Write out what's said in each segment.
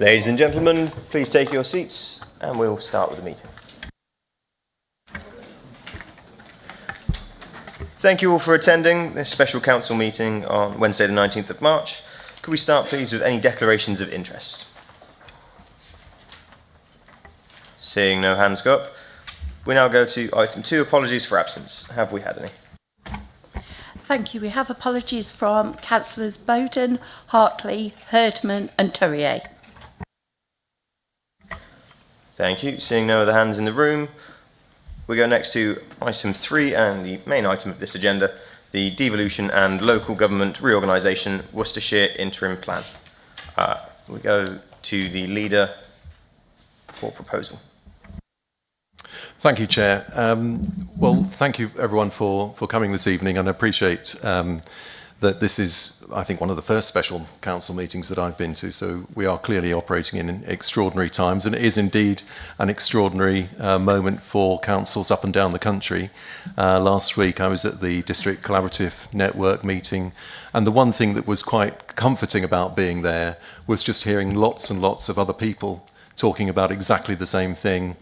Ladies and gentlemen, please take your seats and we'll start with the meeting. Thank you all for attending this special council meeting on Wednesday the 19th of March. Could we start please with any declarations of interest? Seeing no hands go up, we now go to item 2, apologies for absence. Have we had any? Thank you. We have apologies from Councillors Bowden, Hartley, Herdman and Turrier. Thank you. Seeing no other hands in the room, we go next to item 3 and the main item of this agenda, the Devolution and Local Government Reorganisation Worcestershire Interim Plan. We go to the leader for proposal. Thank you, Chair. Well, thank you everyone for coming this evening, and I appreciate that this is, I think, one of the first special council meetings that I've been to, so we are clearly operating in extraordinary times, and it is indeed an extraordinary moment for councils up and down the country. Last week I was at the District Collaborative Network meeting, and the one thing that was quite comforting about being there was just hearing lots and lots of other people talking about exactly the same thing,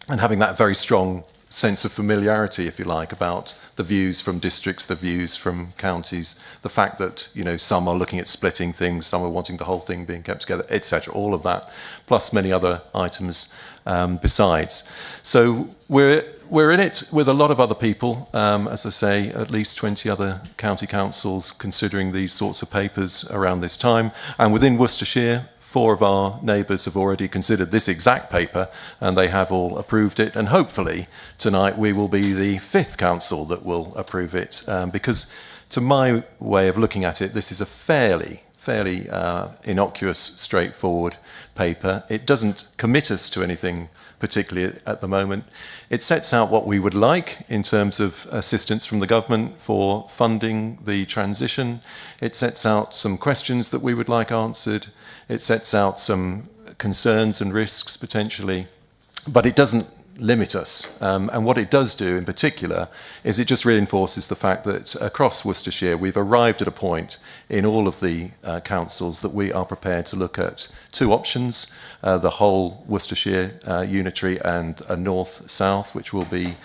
and having that very strong sense of familiarity, if you like, about the views from districts, the views from counties, the fact that, you know, some are looking at splitting things, some are wanting the whole thing being kept together, etc., all of that, plus many other items besides. So we're in it with a lot of other people, as I say, at least 20 other county councils considering these sorts of papers around this time, and within Worcestershire, 4 of our neighbours have already considered this exact paper and they have all approved it, and hopefully tonight we will be the 5th council that will approve it, because to my way of looking at it, this is a fairly innocuous, straightforward paper. It doesn't commit us to anything particularly at the moment. It sets out what we would like in terms of assistance from the government for funding the transition. It sets out some questions that we would like answered. It sets out some concerns and risks potentially, but it doesn't limit us. And what it does do in particular is it just reinforces the fact that across Worcestershire we've arrived at a point in all of the councils that we are prepared to look at 2 options, the whole Worcestershire unitary and a north-south, which will be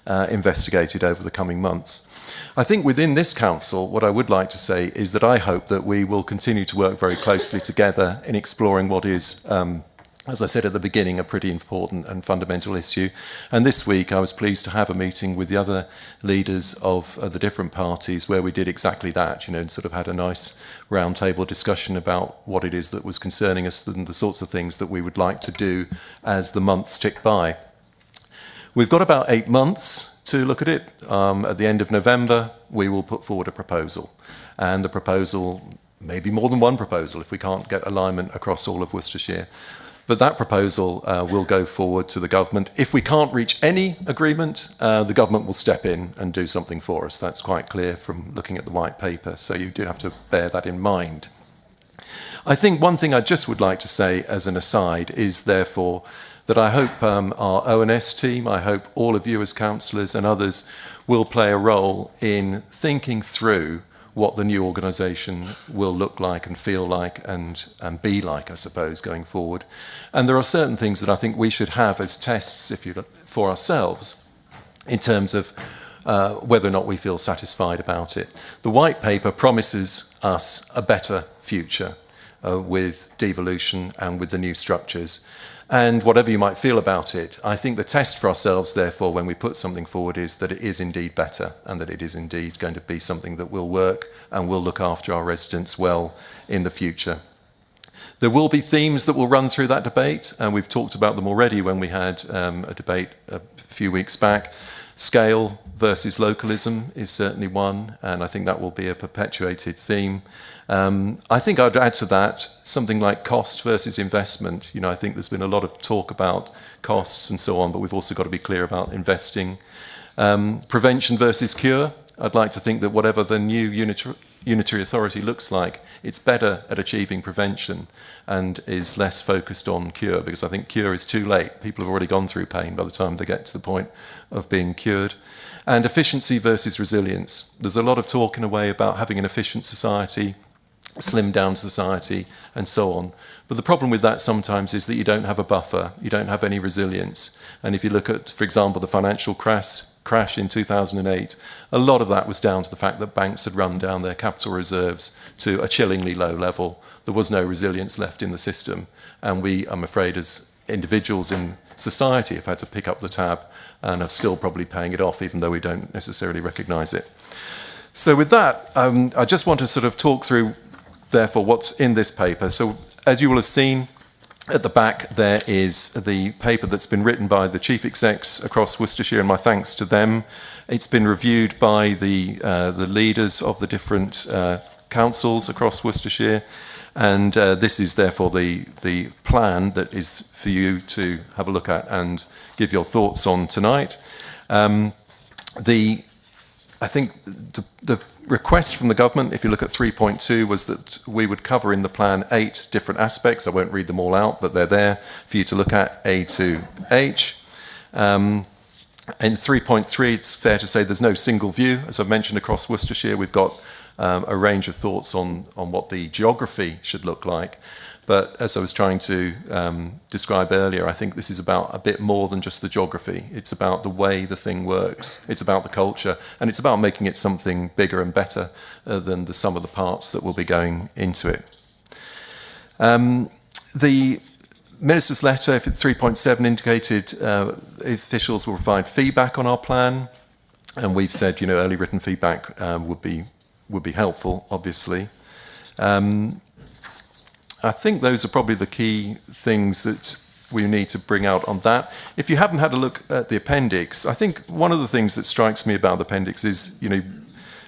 investigated over the coming months. I think within this council, what I would like to say is that I hope that we will continue to work very closely together in exploring what is, as I said at the beginning, a pretty important and fundamental issue. And this week I was pleased to have a meeting with the other leaders of the different parties where we did exactly that, you know, and sort of had a nice round table discussion about what it is that was concerning us and the sorts of things that we would like to do as the months tick by. We've got about 8 months to look at it. At the end of November, we will put forward a proposal. And the proposal, maybe more than one proposal if we can't get alignment across all of Worcestershire. But that proposal will go forward to the government. If we can't reach any agreement, the government will step in and do something for us. That's quite clear from looking at the white paper. So you do have to bear that in mind. I think one thing I just would like to say as an aside is therefore that I hope our ONS team, I hope all of you as councillors and others will play a role in thinking through what the new organisation will look like and feel like and be like, I suppose, going forward. And there are certain things that I think we should have as tests, if you look, for ourselves in terms of whether or not we feel satisfied about it. The white paper promises us a better future with devolution and with the new structures. And whatever you might feel about it, I think the test for ourselves, therefore, when we put something forward is that it is indeed better and that it is indeed going to be something that will work and will look after our residents well in the future. There will be themes that will run through that debate, and we've talked about them already when we had a debate a few weeks back. Scale versus localism is certainly one, and I think that will be a perpetuated theme. I think I'd add to that something like cost versus investment. You know, I think there's been a lot of talk about costs and so on, but we've also got to be clear about investing. Prevention versus cure. I'd like to think that whatever the new unitary authority looks like, it's better at achieving prevention and is less focused on cure, because I think cure is too late. People have already gone through pain by the time they get to the point of being cured. And efficiency versus resilience. There's a lot of talk in a way about having an efficient society slim down society, and so on. But the problem with that sometimes is that you don't have a buffer, you don't have any resilience. And if you look at, for example, the financial crash in 2008, a lot of that was down to the fact that banks had run down their capital reserves to a chillingly low level. There was no resilience left in the system. And we, I'm afraid, as individuals in society have had to pick up the tab and are still probably paying it off, even though we don't necessarily recognise it. So with that, I just want to sort of talk through, therefore, what's in this paper. So as you will have seen, at the back there is the paper that's been written by the chief execs across Worcestershire, and my thanks to them. It's been reviewed by the leaders of the different councils across Worcestershire, and this is therefore the plan that is for you to have a look at and give your thoughts on tonight. I think the request from the government, if you look at 3.2, was that we would cover in the plan 8 different aspects. I won't read them all out, but they're there for you to look at, A to H. In 3.3, it's fair to say there's no single view. As I've mentioned, across Worcestershire, we've got a range of thoughts on what the geography should look like. But as I was trying to describe earlier, I think this is about a bit more than just the geography. It's about the way the thing works. It's about the culture, and it's about making it something bigger and better than the sum of the parts that will be going into it. The Minister's letter, if it's 3.7, indicated officials will provide feedback on our plan, and we've said, early written feedback would be helpful, obviously. I think those are probably the key things that we need to bring out on that. If you haven't had a look at the appendix, I think one of the things that strikes me about the appendix is,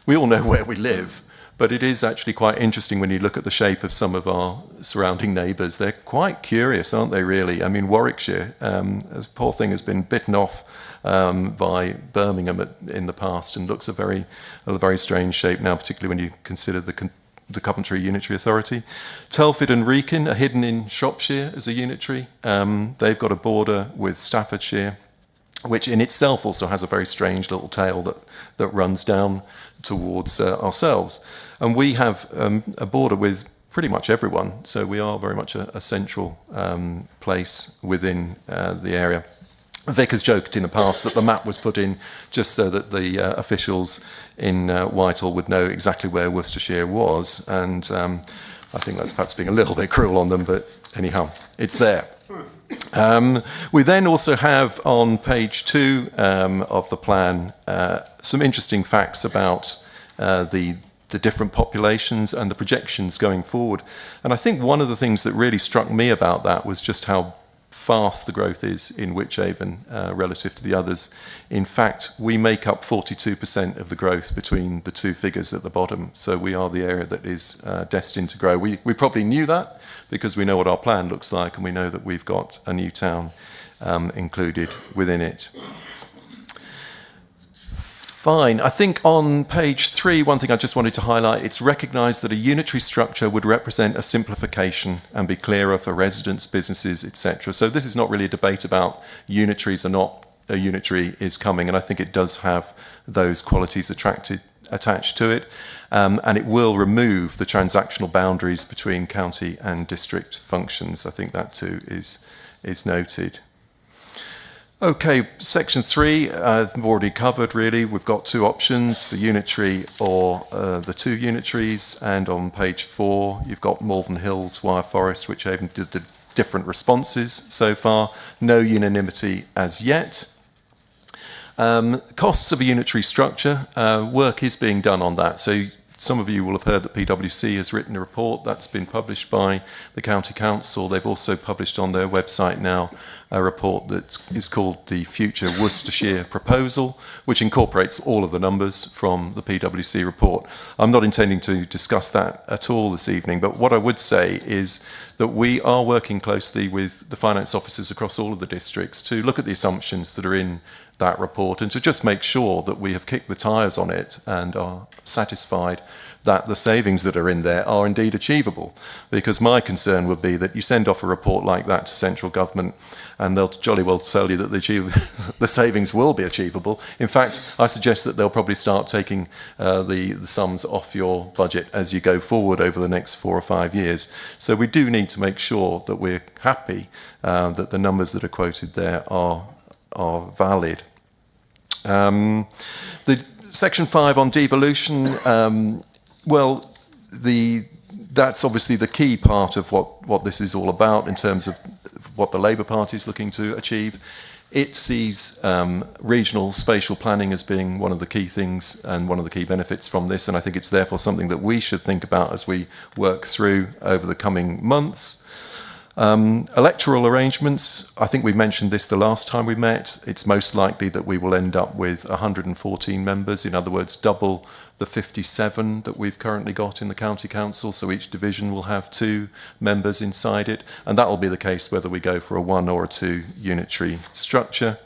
we all know where we live, but it is actually quite interesting when you look at the shape of some of our surrounding neighbours. They're quite curious, aren't they, really? I mean, Warwickshire, this poor thing has been bitten off by Birmingham in the past and looks a very strange shape now, particularly when you consider the Coventry Unitary Authority. Telford and Wrekin are hidden in Shropshire as a unitary. They've got a border with Staffordshire, which in itself also has a very strange little tail that runs down towards ourselves. And we have a border with pretty much everyone, so we are very much a central place within the area. Vic has joked in the past that the map was put in just so that the officials in Whitehall would know exactly where Worcestershire was, and I think that's perhaps being a little bit cruel on them, but anyhow, it's there. We then also have on page 2 of the plan some interesting facts about the different populations and the projections going forward. And I think one of the things that really struck me about that was just how fast the growth is in Wychavon relative to the others. In fact, we make up 42% of the growth between the two figures at the bottom. So we are the area that is destined to grow. We probably knew that because we know what our plan looks like, and we know that we've got a new town included within it. Fine. I think on page 3, one thing I just wanted to highlight, it's recognised that a unitary structure would represent a simplification and be clearer for residents, businesses, etc. So this is not really a debate about unitaries or not a unitary is coming, and I think it does have those qualities attached to it, and it will remove the transactional boundaries between county and district functions. I think that too is noted. Okay, section 3, I've already covered really. We've got 2 options, the unitary or the 2 unitaries, and on page 4 you've got Malvern Hills, Wyre Forest, which have did the different responses so far. No unanimity as yet. Costs of a unitary structure, work is being done on that. So some of you will have heard that PwC has written a report that's been published by the County Council. They've also published on their website now a report that is called the Future Worcestershire Proposal, which incorporates all of the numbers from the PwC report. I'm not intending to discuss that at all this evening, but what I would say is that we are working closely with the finance officers across all of the districts to look at the assumptions that are in that report and to just make sure that we have kicked the tyres on it and are satisfied that the savings that are in there are indeed achievable. Because my concern would be that you send off a report like that to central government and they'll jolly well tell you that the savings will be achievable. In fact, I suggest that they'll probably start taking the sums off your budget as you go forward over the next 4 or 5 years. So we do need to make sure that we're happy that the numbers that are quoted there are valid. The Section 5 on devolution, well, that's obviously the key part of what this is all about in terms of what the Labour Party is looking to achieve. It sees regional spatial planning as being one of the key things and one of the key benefits from this, and I think it's therefore something that we should think about as we work through over the coming months. Electoral arrangements, I think we mentioned this the last time we met. It's most likely that we will end up with 114 members, in other words, double the 57 that we've currently got in the county council, so each division will have 2 members inside it, and that will be the case whether we go for a 1 or a 2 unitary structure.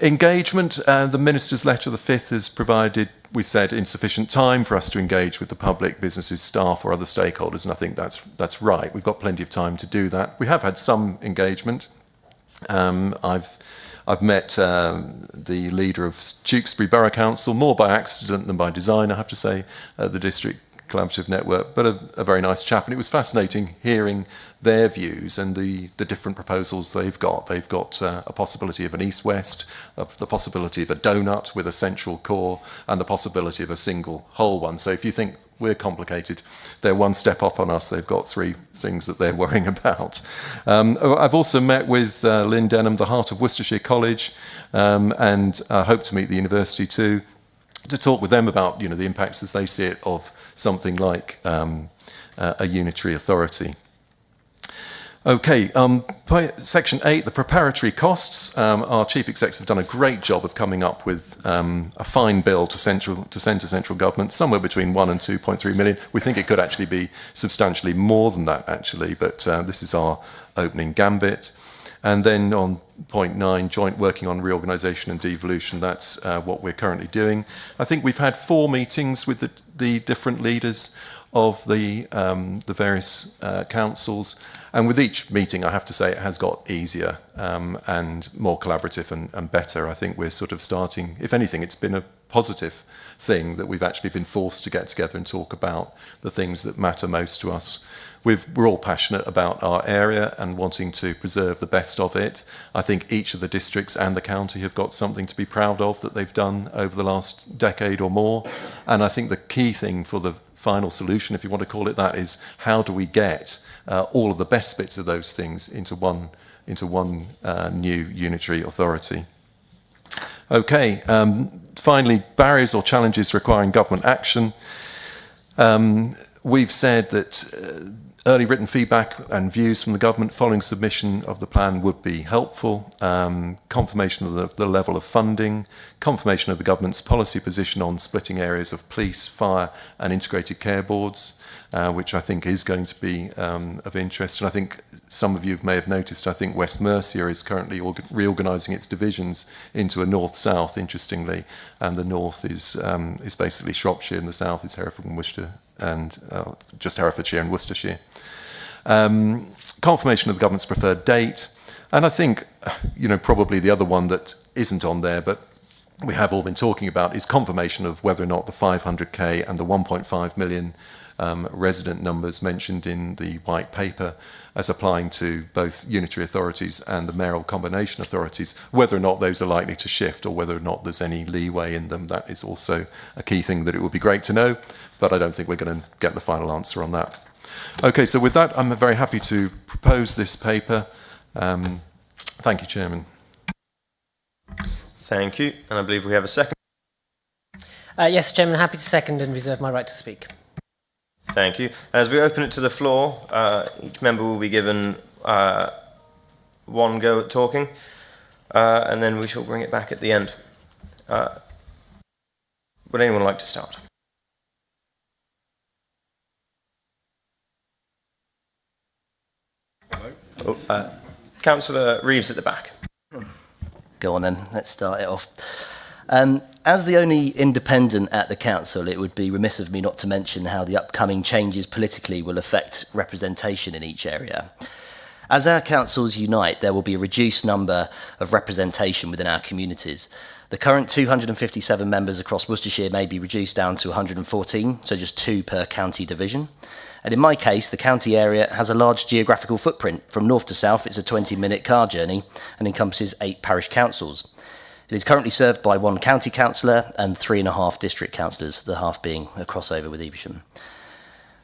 Engagement, the Minister's letter the 5th has provided, we said, insufficient time for us to engage with the public, businesses, staff or other stakeholders, and I think that's right. We've got plenty of time to do that. We have had some engagement. I've met the leader of Tewkesbury Borough Council, more by accident than by design, I have to say, the District Collaborative Network, but a very nice chap, and it was fascinating hearing their views and the different proposals they've got. They've got a possibility of an east-west, the possibility of a donut with a central core, and the possibility of a single whole one. So if you think we're complicated, they're one step up on us. They've got 3 things that they're worrying about. I've also met with Lynn Denham, the Heart of Worcestershire College, and I hope to meet the university too, to talk with them about the impacts as they see it of something like a unitary authority. Okay, Section 8, the preparatory costs. Our Chief Executive have done a great job of coming up with a fine bill to send to central government, somewhere between 1 and 2.3 million. We think it could actually be substantially more than that, actually, but this is our opening gambit. And then on point 9, joint working on reorganisation and devolution, that's what we're currently doing. I think we've had 4 meetings with the different leaders of the various councils, and with each meeting I have to say it has got easier and more collaborative and better. I think we're sort of starting, if anything, it's been a positive thing that we've actually been forced to get together and talk about the things that matter most to us. We're all passionate about our area and wanting to preserve the best of it. I think each of the districts and the county have got something to be proud of that they've done over the last decade or more. And I think the key thing for the final solution, if you want to call it that, is how do we get all of the best bits of those things into one new unitary authority. Okay, finally, barriers or challenges requiring government action. We've said that early written feedback and views from the government following submission of the plan would be helpful. Confirmation of the level of funding, confirmation of the government's policy position on splitting areas of police, fire and integrated care boards, which I think is going to be of interest. And I think some of you may have noticed, I think West Mercia is currently reorganising its divisions into a north-south, interestingly, and the north is basically Shropshire and the south is Hereford and Worcestershire, and just Herefordshire and Worcestershire. Confirmation of the government's preferred date, and I think probably the other one that isn't on there but we have all been talking about is confirmation of whether or not the 500k and the 1.5 million resident numbers mentioned in the white paper as applying to both unitary authorities and the mayoral combination authorities, whether or not those are likely to shift or whether or not there's any leeway in them. That is also a key thing that it would be great to know, but I don't think we're going to get the final answer on that. Okay, so with that, I'm very happy to propose this paper. Thank you, Chairman. Thank you, and I believe we have a second. Yes, Chairman, happy to second and reserve my right to speak. Thank you. As we open it to the floor, each member will be given one go at talking, and then we shall bring it back at the end. Would anyone like to start? Councillor Reeves at the back. Go on then, let's start it off. As the only independent at the council, it would be remiss of me not to mention how the upcoming changes politically will affect representation in each area. As our councils unite, there will be a reduced number of representation within our communities. The current 257 members across Worcestershire may be reduced down to 114, so just 2 per county division. And in my case, the county area has a large geographical footprint. From north to south, it's a 20-minute car journey and encompasses 8 parish councils. It is currently served by 1 county councillor and 3.5 district councillors, the half being a crossover with Evesham.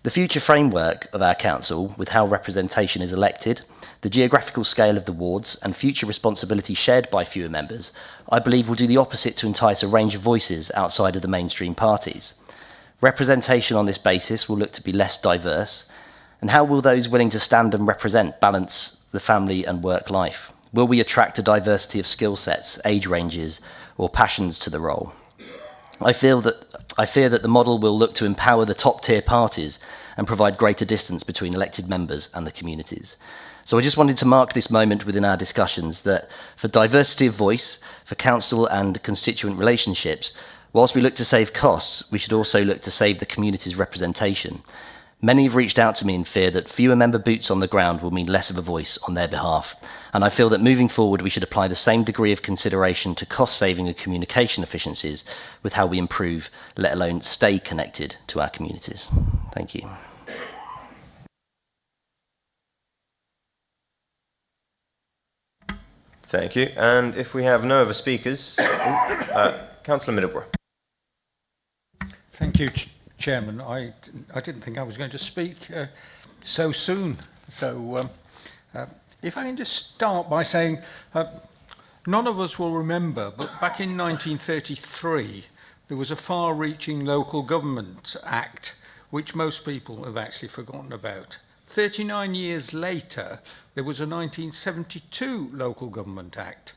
The future framework of our council, with how representation is elected, the geographical scale of the wards, and future responsibility shared by fewer members, I believe will do the opposite to entice a range of voices outside of the mainstream parties. Representation on this basis will look to be less diverse, and how will those willing to stand and represent balance the family and work life? Will we attract a diversity of skill sets, age ranges, or passions to the role? I fear that the model will look to empower the top-tier parties and provide greater distance between elected members and the communities. So I just wanted to mark this moment within our discussions that for diversity of voice, for council and constituent relationships, whilst we look to save costs, we should also look to save the community's representation. Many have reached out to me in fear that fewer member boots on the ground will mean less of a voice on their behalf. And I feel that moving forward, we should apply the same degree of consideration to cost saving and communication efficiencies with how we improve, let alone stay connected to our communities. Thank you. Thank you. And if we have no other speakers, Councillor Middleborough. Thank you, Chairman. I didn't think I was going to speak so soon. So if I can just start by saying, none of us will remember, but back in 1933, there was a far-reaching Local Government Act, which most people have actually forgotten about. 39 years later, there was a 1972 Local Government Act.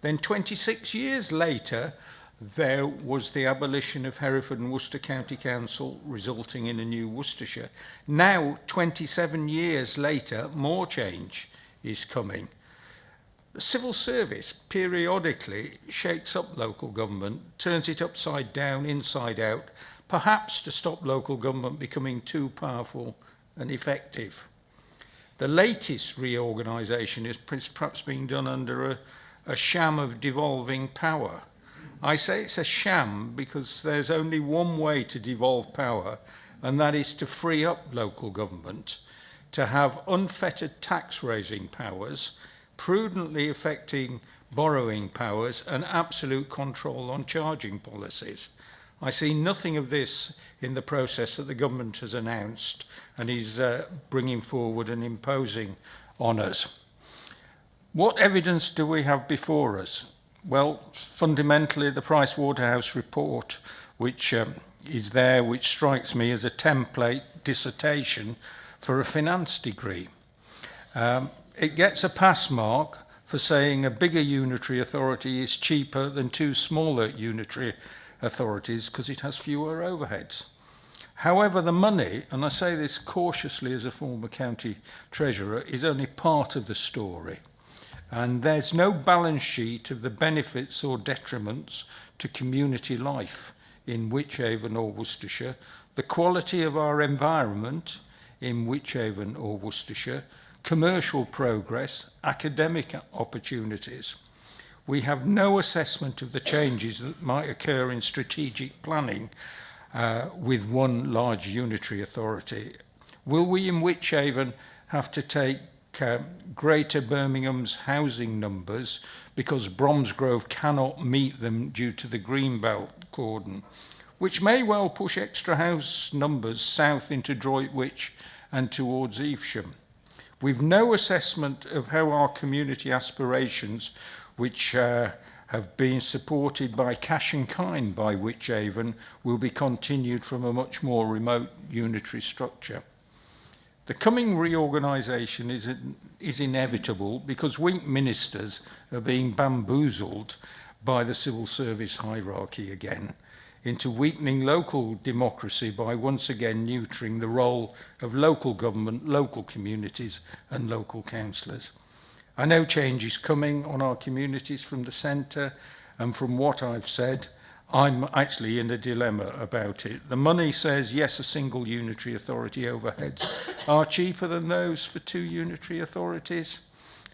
Then 26 years later, there was the abolition of Hereford and Worcester County Council, resulting in a new Worcestershire. Now, 27 years later, more change is coming. The civil service periodically shakes up local government, turns it upside down, inside out, perhaps to stop local government becoming too powerful and effective. The latest reorganisation is perhaps being done under a sham of devolving power. I say it's a sham because there's only one way to devolve power, and that is to free up local government, to have unfettered tax-raising powers, prudently affecting borrowing powers, and absolute control on charging policies. I see nothing of this in the process that the government has announced and is bringing forward and imposing on us. What evidence do we have before us? Well, fundamentally, the Price Waterhouse report, which is there, which strikes me as a template dissertation for a finance degree. It gets a pass mark for saying a bigger unitary authority is cheaper than 2 smaller unitary authorities because it has fewer overheads. However, the money, and I say this cautiously as a former county treasurer, is only part of the story. And there's no balance sheet of the benefits or detriments to community life in Wychavon or Worcestershire, the quality of our environment in Wychavon or Worcestershire, commercial progress, academic opportunities. We have no assessment of the changes that might occur in strategic planning with one large unitary authority. Will we in Wychavon have to take Greater Birmingham's housing numbers because Bromsgrove cannot meet them due to the Greenbelt cordon, which may well push extra house numbers south into Droitwich and towards Evesham? We've no assessment of how our community aspirations, which have been supported by cash and kind by Wychavon, will be continued from a much more remote unitary structure. The coming reorganisation is inevitable because weak ministers are being bamboozled by the civil service hierarchy again into weakening local democracy by once again neutering the role of local government, local communities and local councillors. I know change is coming on our communities from the centre, and from what I've said, I'm actually in a dilemma about it. The money says, yes, a single unitary authority overheads are cheaper than those for 2 unitary authorities.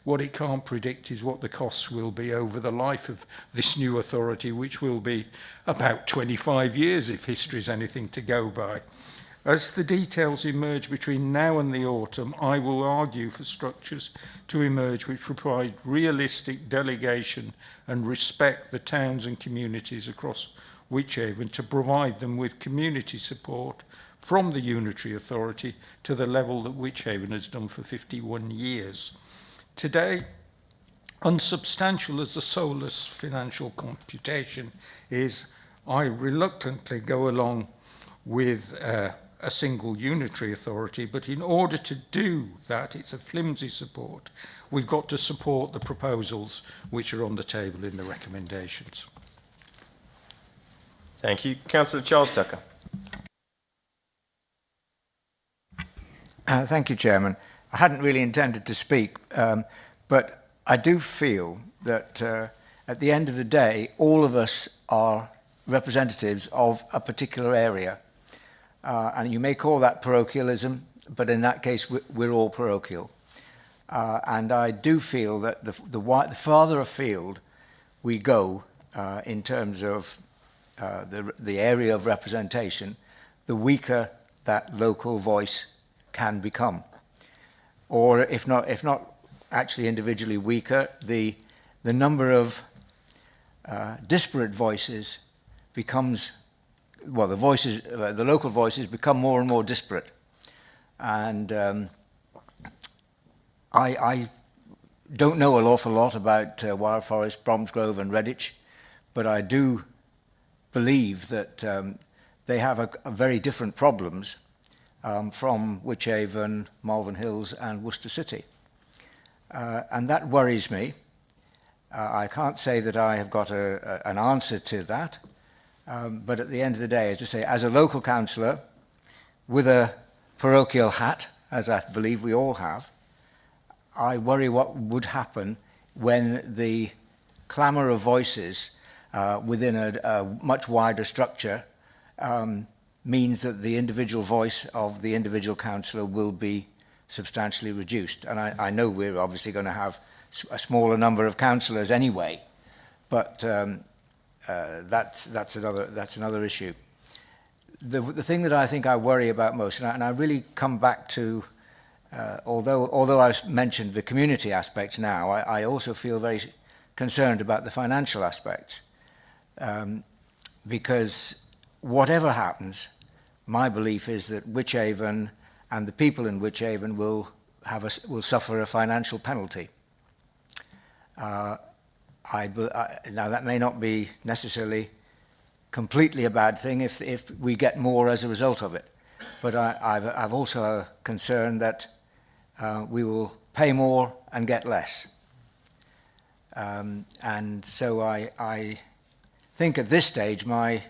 What it can't predict is what the costs will be over the life of this new authority, which will be about 25 years if history is anything to go by. As the details emerge between now and the autumn, I will argue for structures to emerge which provide realistic delegation and respect the towns and communities across Wychavon to provide them with community support from the unitary authority to the level that Wychavon has done for 51 years. Today, unsubstantial as the soulless financial computation is, I reluctantly go along with a single unitary authority, but in order to do that, it's a flimsy support. We've got to support the proposals which are on the table in the recommendations. Thank you. Councillor Charles Tucker. Thank you, Chairman. I hadn't really intended to speak, but I do feel that at the end of the day, all of us are representatives of a particular area. And you may call that parochialism, but in that case, we're all parochial. And I do feel that the farther afield we go in terms of the area of representation, the weaker that local voice can become. Or if not actually individually weaker, the number of disparate voices becomes, well, the local voices become more and more disparate. And I don't know an awful lot about Wild Forest, Bromsgrove and Redditch, but I do believe that they have a very different problems from Wychavon, Malvern Hills and Worcester City. And that worries me. I can't say that I have got an answer to that, but at the end of the day, as I say, as a local councillor with a parochial hat, as I believe we all have, I worry what would happen when the clamour of voices within a much wider structure means that the individual voice of the individual councillor will be substantially reduced. And I know we're obviously going to have a smaller number of councillors anyway, but that's another issue. The thing that I think I worry about most, and I really come back to, although I've mentioned the community aspects now, I also feel very concerned about the financial aspects, because whatever happens, my belief is that Wychavon and the people in Wychavon will suffer a financial penalty. Now that may not be necessarily completely a bad thing if we get more as a result of it, but I've also a concern that we will pay more and get less. And so I think at this stage my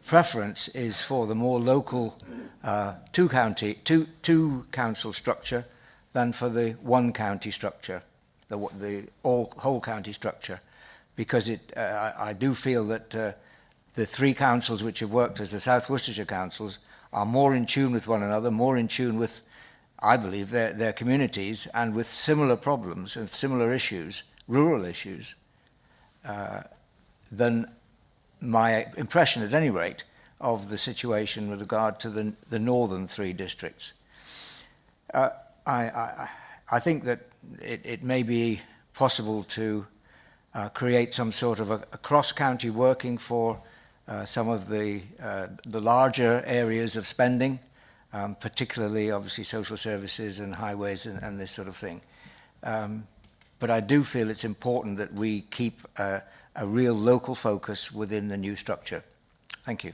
preference is for the more local two council structure than for the one county structure, the whole county structure, because I do feel that the three councils which have worked as the South Worcestershire councils are more in tune with one another, more in tune with, I believe, their communities, and with similar problems and similar issues, rural issues, than my impression, at any rate, of the situation with regard to the northern three districts. I think that it may be possible to create some sort of a cross-county working for some of the larger areas of spending, particularly, obviously, social services and highways and this sort of thing. But I do feel it's important that we keep a real local focus within the new structure. Thank you.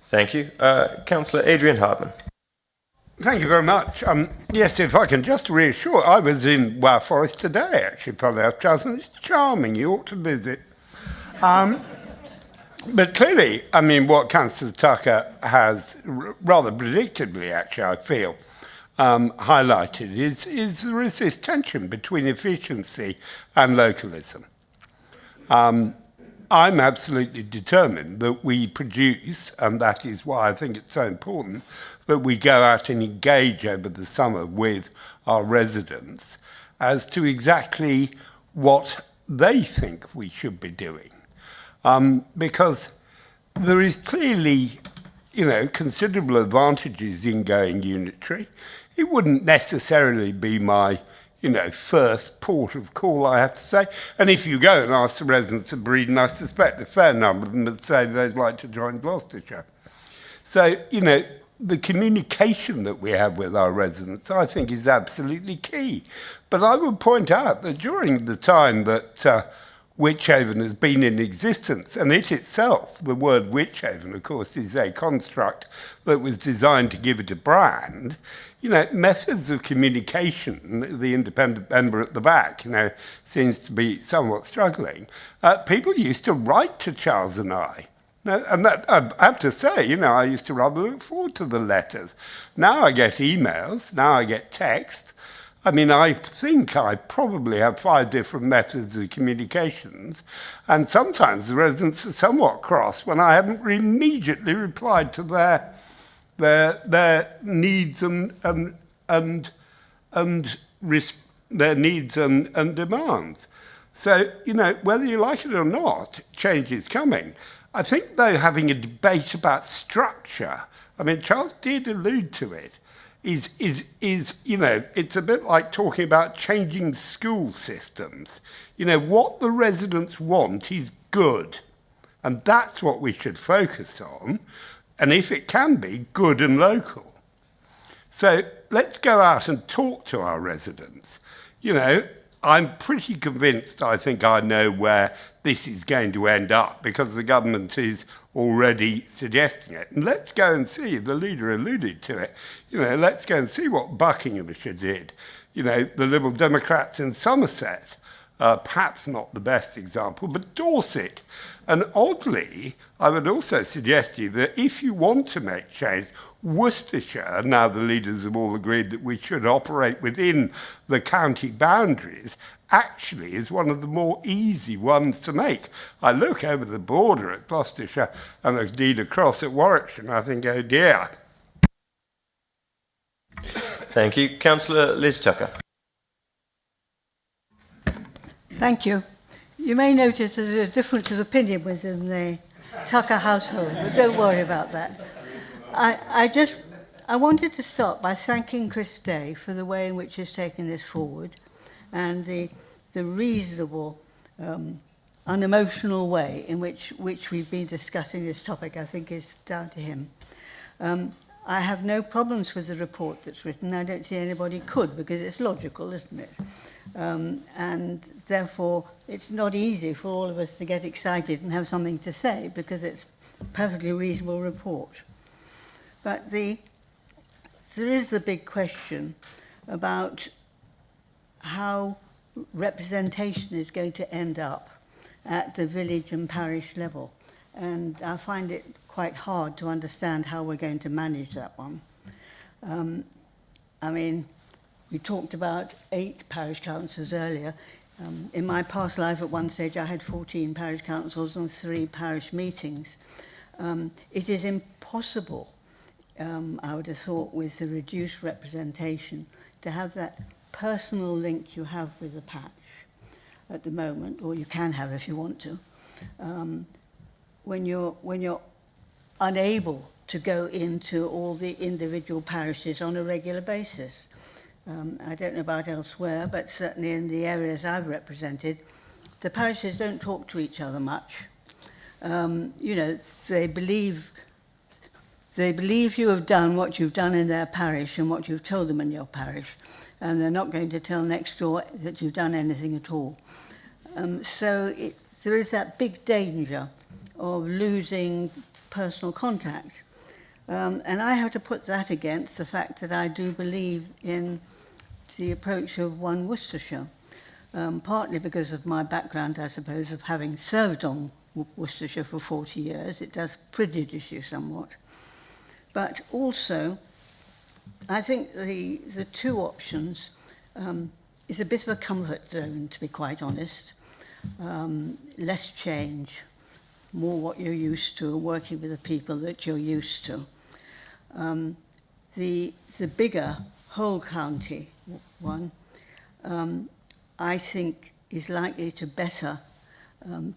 Thank you. Councillor Adrian Hartman. Thank you very much. Yes, if I can just reassure, I was in Wild Forest today, actually, probably after and it's charming. You ought to visit. But clearly, I mean, what Councillor Tucker has, rather predictably, actually, I feel, highlighted is there is this tension between efficiency and localism. I'm absolutely determined that we produce, and that is why I think it's so important that we go out and engage over the summer with our residents as to exactly what they think we should be doing. Because there is clearly, considerable advantages in going unitary. It wouldn't necessarily be my first port of call, I have to say. And if you go and ask the residents of Breedon, I suspect a fair number of them would say they'd like to join Gloucestershire. So, the communication that we have with our residents, I think, is absolutely key. But I would point out that during the time that Wychavon has been in existence, and it itself, the word Wychavon, of course, is a construct that was designed to give it a brand, methods of communication, the independent member at the back, seems to be somewhat struggling. People used to write to Charles and I. And that, I have to say, I used to rather look forward to the letters. Now I get emails, now I get text. I think I probably have 5 different methods of communications, and sometimes the residents are somewhat cross when I haven't immediately replied to their needs and their needs and demands. So, whether you like it or not, change is coming. I think, though, having a debate about structure, Charles did allude to it, is it's a bit like talking about changing school systems. What the residents want is good, and that's what we should focus on, and if it can be, good and local. So let's go out and talk to our residents. I'm pretty convinced, I think I know where this is going to end up because the government is already suggesting it. And let's go and see, the leader alluded to it, let's go and see what Buckinghamshire did. The Liberal Democrats in Somerset, perhaps not the best example, but Dorset. And oddly, I would also suggest to you that if you want to make change, Worcestershire, now the leaders have all agreed that we should operate within the county boundaries, actually is one of the more easy ones to make. I look over the border at Gloucestershire and indeed across at Warwickshire and I think, oh dear. Thank you. Councillor Liz Tucker. Thank you. You may notice there's a difference of opinion within the Tucker household, but don't worry about that. I wanted to start by thanking Chris Day for the way in which he's taken this forward and the reasonable, unemotional way in which we've been discussing this topic. I think is down to him. I have no problems with the report that's written. I don't see anybody could, because it's logical, isn't it? And therefore, it's not easy for all of us to get excited and have something to say, because it's a perfectly reasonable report. But there is the big question about how representation is going to end up at the village and parish level. And I find it quite hard to understand how we're going to manage that one. We talked about 8 parish councils earlier. In my past life, at one stage, I had 14 parish councils and 3 parish meetings. It is impossible, I would have thought, with the reduced representation, to have that personal link you have with the patch at the moment, or you can have if you want to, when you're unable to go into all the individual parishes on a regular basis. I don't know about elsewhere, but certainly in the areas I've represented, the parishes don't talk to each other much. They believe you have done what you've done in their parish and what you've told them in your parish, and they're not going to tell next door that you've done anything at all. There is that big danger of losing personal contact. And I have to put that against the fact that I do believe in the approach of One Worcestershire, partly because of my background, I suppose, of having served on Worcestershire for 40 years. It does prejudice you somewhat. But also I think the two options is a bit of a comfort zone, to be quite honest. Less change, more what you're used to, working with the people that you're used to. The bigger whole county one, I think, is likely to better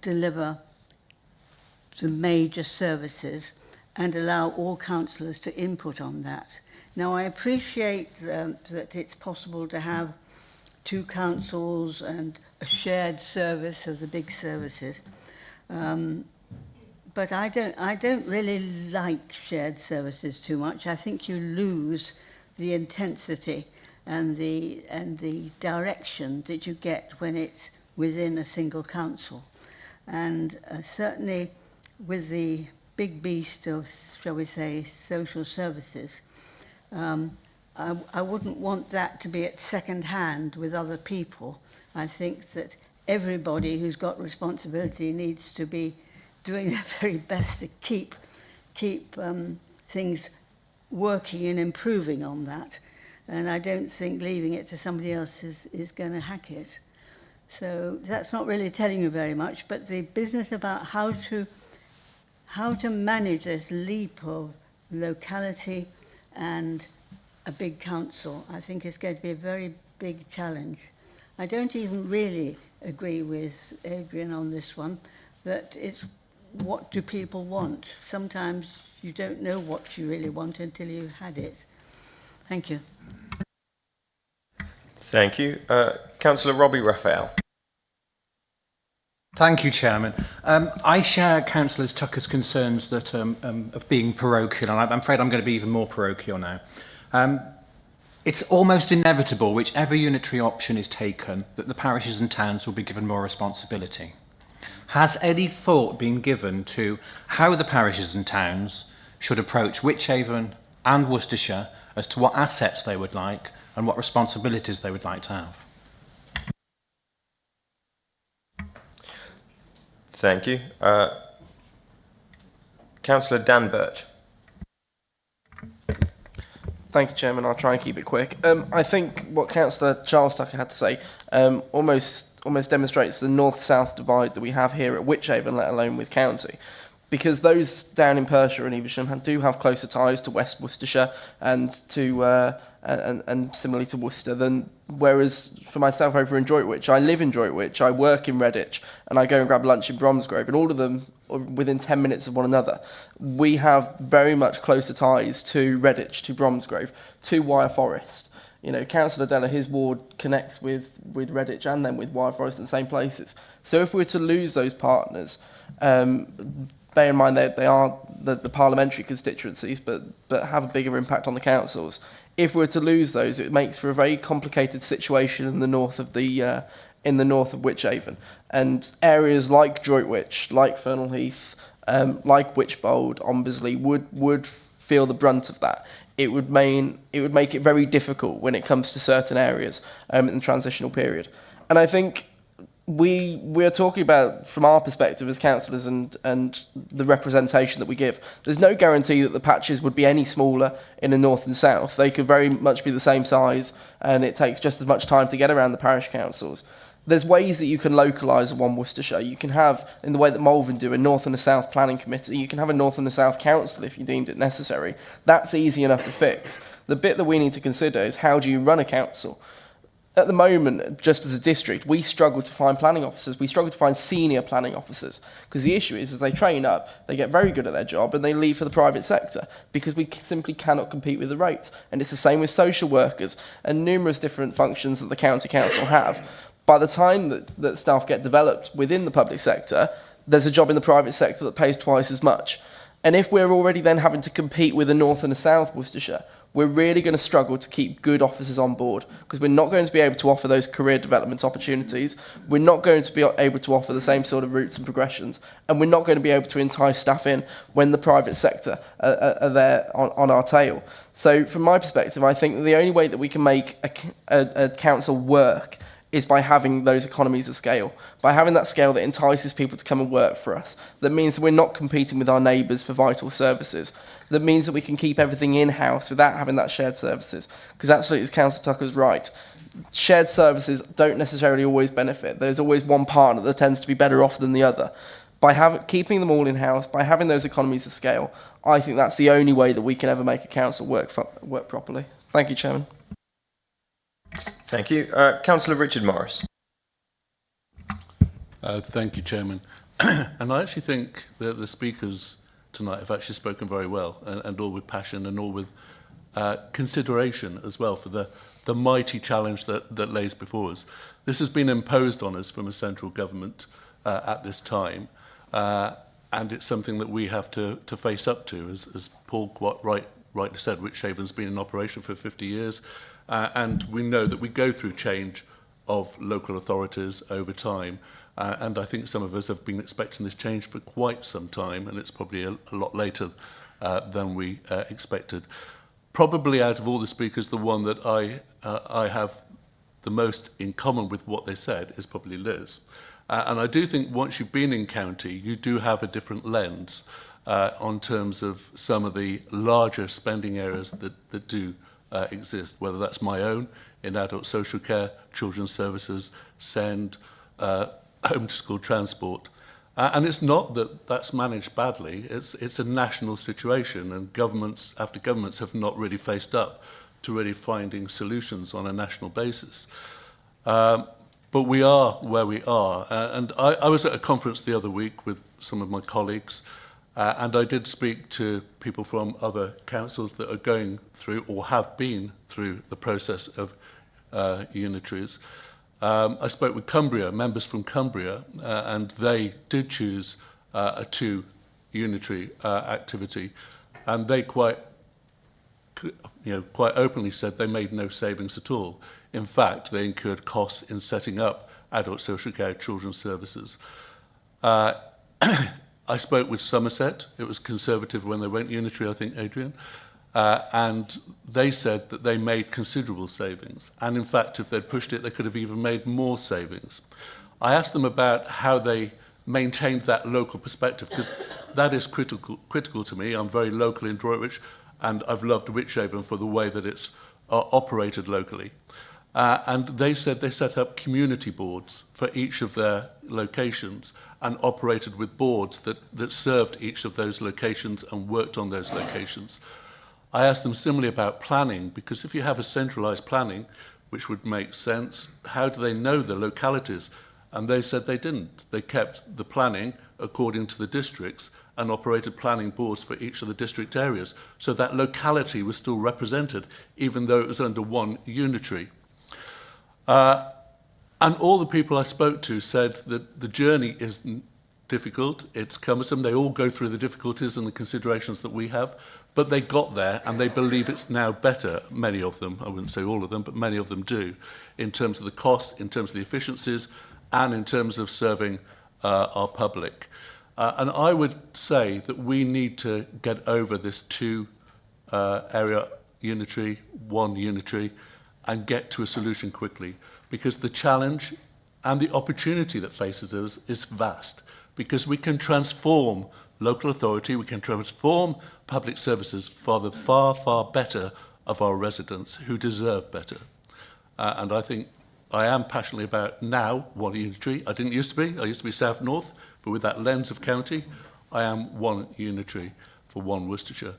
deliver the major services and allow all councillors to input on that. Now, I appreciate that it's possible to have two councils and a shared service of the big services, but I don't really like shared services too much. I think you lose the intensity and the direction that you get when it's within a single council. And certainly with the big beast of, shall we say, social services, I wouldn't want that to be at second hand with other people. I think that everybody who's got responsibility needs to be doing their very best to keep things working and improving on that. And I don't think leaving it to somebody else is going to hack it. So that's not really telling you very much, but the business about how to manage this leap of locality and a big council, I think is going to be a very big challenge. I don't even really agree with Adrian on this one, that it's what do people want. Sometimes you don't know what you really want until you've had it. Thank you. Thank you. Councillor Robbie Raphael. Thank you, Chairman. I share Councillor Tucker's concerns that of being parochial, and I'm afraid I'm going to be even more parochial now. It's almost inevitable, whichever unitary option is taken, that the parishes and towns will be given more responsibility. Has any thought been given to how the parishes and towns should approach Wychavon and Worcestershire as to what assets they would like and what responsibilities they would like to have? Thank you. Councillor Dan Birch. Thank you, Chairman. I'll try and keep it quick. I think what Councillor Charles Tucker had to say almost demonstrates the north-south divide that we have here at Wychavon, let alone with county. Because those down in Perthshire and Evesham do have closer ties to West Worcestershire and to and similarly to Worcester than, whereas for myself over in Droitwich, I live in Droitwich, I work in Redditch, and I go and grab lunch in Bromsgrove, and all of them are within 10 minutes of one another. We have very much closer ties to Redditch, to Bromsgrove, to Wyre Forest. You know, Councillor Della, his ward connects with Redditch and then with Wyre Forest in the same places. So if we were to lose those partners, bear in mind that they are the parliamentary constituencies, but have a bigger impact on the councils. If we were to lose those, it makes for a very complicated situation in the north of Wychavon, and areas like Droitwich, like Fernal Heath, like Wychbold, Ombersley would feel the brunt of that. It would make it very difficult when it comes to certain areas in the transitional period, and I think we're talking about, from our perspective as councillors and the representation that we give, there's no guarantee that the patches would be any smaller in the north and south. They could very much be the same size, and it takes just as much time to get around the parish councils. There's ways that you can localise one Worcestershire. You can have, in the way that Malvern do, a north and a south planning committee. You can have a north and a south council if you deemed it necessary. That's easy enough to fix. The bit that we need to consider is, how do you run a council? At the moment, just as a district, we struggle to find planning officers. We struggle to find senior planning officers, because the issue is, as they train up, they get very good at their job and they leave for the private sector because we simply cannot compete with the rates. And it's the same with social workers and numerous different functions that the county council have. By the time that staff get developed within the public sector, there's a job in the private sector that pays twice as much. And if we're already then having to compete with a north and a south Worcestershire, we're really going to struggle to keep good officers on board, because we're not going to be able to offer those career development opportunities. We're not going to be able to offer the same sort of routes and progressions, and we're not going to be able to entice staff in when the private sector are there on our tail. So from my perspective, I think the only way that we can make a council work is by having those economies of scale, by having that scale that entices people to come and work for us, that means that we're not competing with our neighbours for vital services, that means that we can keep everything in-house without having that shared services. Because absolutely, as Councillor Tucker's right, shared services don't necessarily always benefit. There's always one partner that tends to be better off than the other. By keeping them all in-house, by having those economies of scale, I think that's the only way that we can ever make a council work properly. Thank you, Chairman. Thank you. Councillor Richard Morris. Thank you, Chairman. And I actually think that the speakers tonight have actually spoken very well, and all with passion and all with consideration as well for the mighty challenge that lays before us. This has been imposed on us from a central government at this time, and it's something that we have to face up to, as Paul quite rightly said. Wychavon's been in operation for 50 years. And we know that we go through change of local authorities over time. And I think some of us have been expecting this change for quite some time, and it's probably a lot later than we expected. Probably out of all the speakers, the one that I have the most in common with what they said is probably Liz. And I do think once you've been in county, you do have a different lens on terms of some of the larger spending areas that do exist, whether that's my own in adult social care, children's services, SEND, home to school transport. And it's not that that's managed badly, it's a national situation, and governments after governments have not really faced up to really finding solutions on a national basis. But we are where we are. And I was at a conference the other week with some of my colleagues, and I did speak to people from other councils that are going through or have been through the process of unitaries. I spoke with Cumbria, members from Cumbria, and they did choose a unitary activity, and they quite openly said they made no savings at all. In fact, they incurred costs in setting up adult social care children's services. I spoke with Somerset. It was Conservative when they went unitary, I think, Adrian. And they said that they made considerable savings. And in fact, if they'd pushed it, they could have even made more savings. I asked them about how they maintained that local perspective, because that is critical to me. I'm very local in Droitwich, and I've loved Wychavon for the way that it's operated locally. And they said they set up community boards for each of their locations and operated with boards that served each of those locations and worked on those locations. I asked them similarly about planning, because if you have a centralised planning, which would make sense, how do they know the localities? And they said they didn't. They kept the planning according to the districts and operated planning boards for each of the district areas. So that locality was still represented, even though it was under one unitary. And all the people I spoke to said that the journey is difficult, it's cumbersome, they all go through the difficulties and the considerations that we have, but they got there and they believe it's now better, many of them, I wouldn't say all of them, but many of them do, in terms of the cost, in terms of the efficiencies, and in terms of serving our public. And I would say that we need to get over this area unitary, one unitary, and get to a solution quickly, because the challenge and the opportunity that faces us is vast, because we can transform local authority, we can transform public services for the far, far better of our residents who deserve better. And I think I am passionately about now one unitary. I didn't used to be, I used to be South North, but with that lens of county, I am one unitary for one Worcestershire.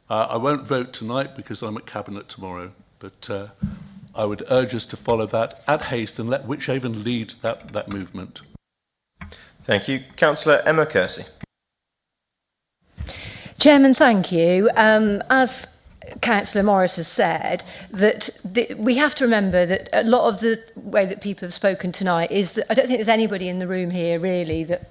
I won't vote tonight because I'm at Cabinet tomorrow, but I would urge us to follow that at haste and let Wychavon lead that movement. Thank you. Councillor Emma Kersey. Chairman, thank you. As Councillor Morris has said, that we have to remember that a lot of the way that people have spoken tonight is that I don't think there's anybody in the room here really that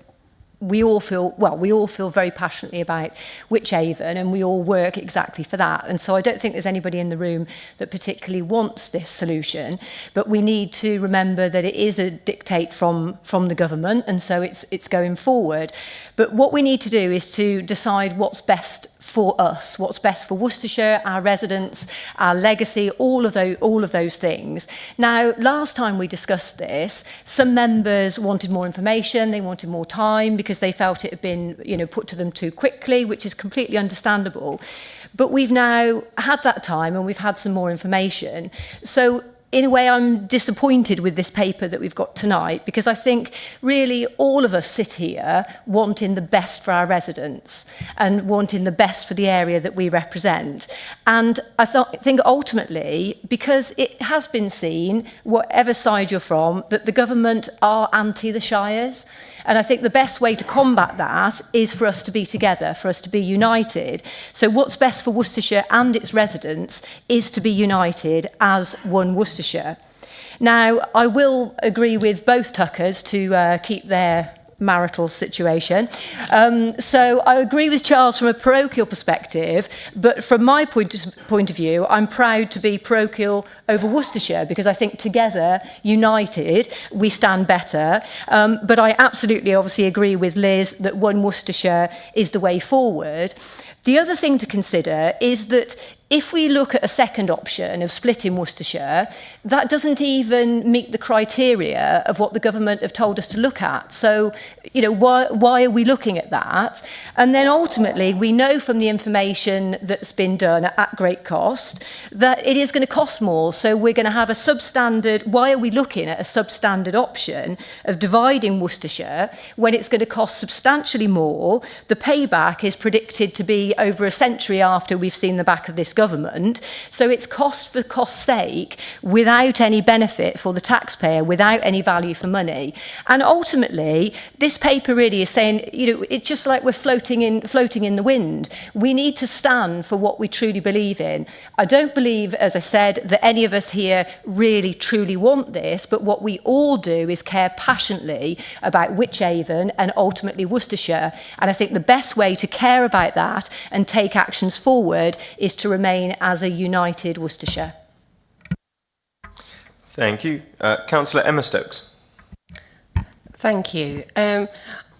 we all feel very passionately about Wychavon, and we all work exactly for that. And so I don't think there's anybody in the room that particularly wants this solution, but we need to remember that it is a dictate from the government, and so it's going forward. But what we need to do is to decide what's best for us, what's best for Worcestershire, our residents, our legacy, all of those things. Now, last time we discussed this, some members wanted more information, they wanted more time because they felt it had been, put to them too quickly, which is completely understandable. But we've now had that time and we've had some more information. So in a way, I'm disappointed with this paper that we've got tonight because I think really all of us sit here wanting the best for our residents and wanting the best for the area that we represent. And I think ultimately, because it has been seen, whatever side you're from, that the government are anti the shires. And I think the best way to combat that is for us to be together, for us to be united. So what's best for Worcestershire and its residents is to be united as one Worcestershire. Now, I will agree with both Tuckers to keep their marital situation. So I agree with Charles from a parochial perspective, but from my point of view, I'm proud to be parochial over Worcestershire because I think together, united, we stand better. But I absolutely obviously agree with Liz that one Worcestershire is the way forward. The other thing to consider is that if we look at a second option of splitting Worcestershire, that doesn't even meet the criteria of what the government have told us to look at. So, why are we looking at that? And then ultimately, we know from the information that's been done at great cost that it is going to cost more. So we're going to have a substandard. Why are we looking at a substandard option of dividing Worcestershire when it's going to cost substantially more? The payback is predicted to be over a century after we've seen the back of this government. So it's cost for cost's sake without any benefit for the taxpayer, without any value for money. And ultimately, this paper really is saying, it's just like we're floating in the wind. We need to stand for what we truly believe in. I don't believe, as I said, that any of us here really truly want this, but what we all do is care passionately about Wychavon and ultimately Worcestershire. And I think the best way to care about that and take actions forward is to remain as a united Worcestershire. Thank you. Councillor Emma Stokes. Thank you.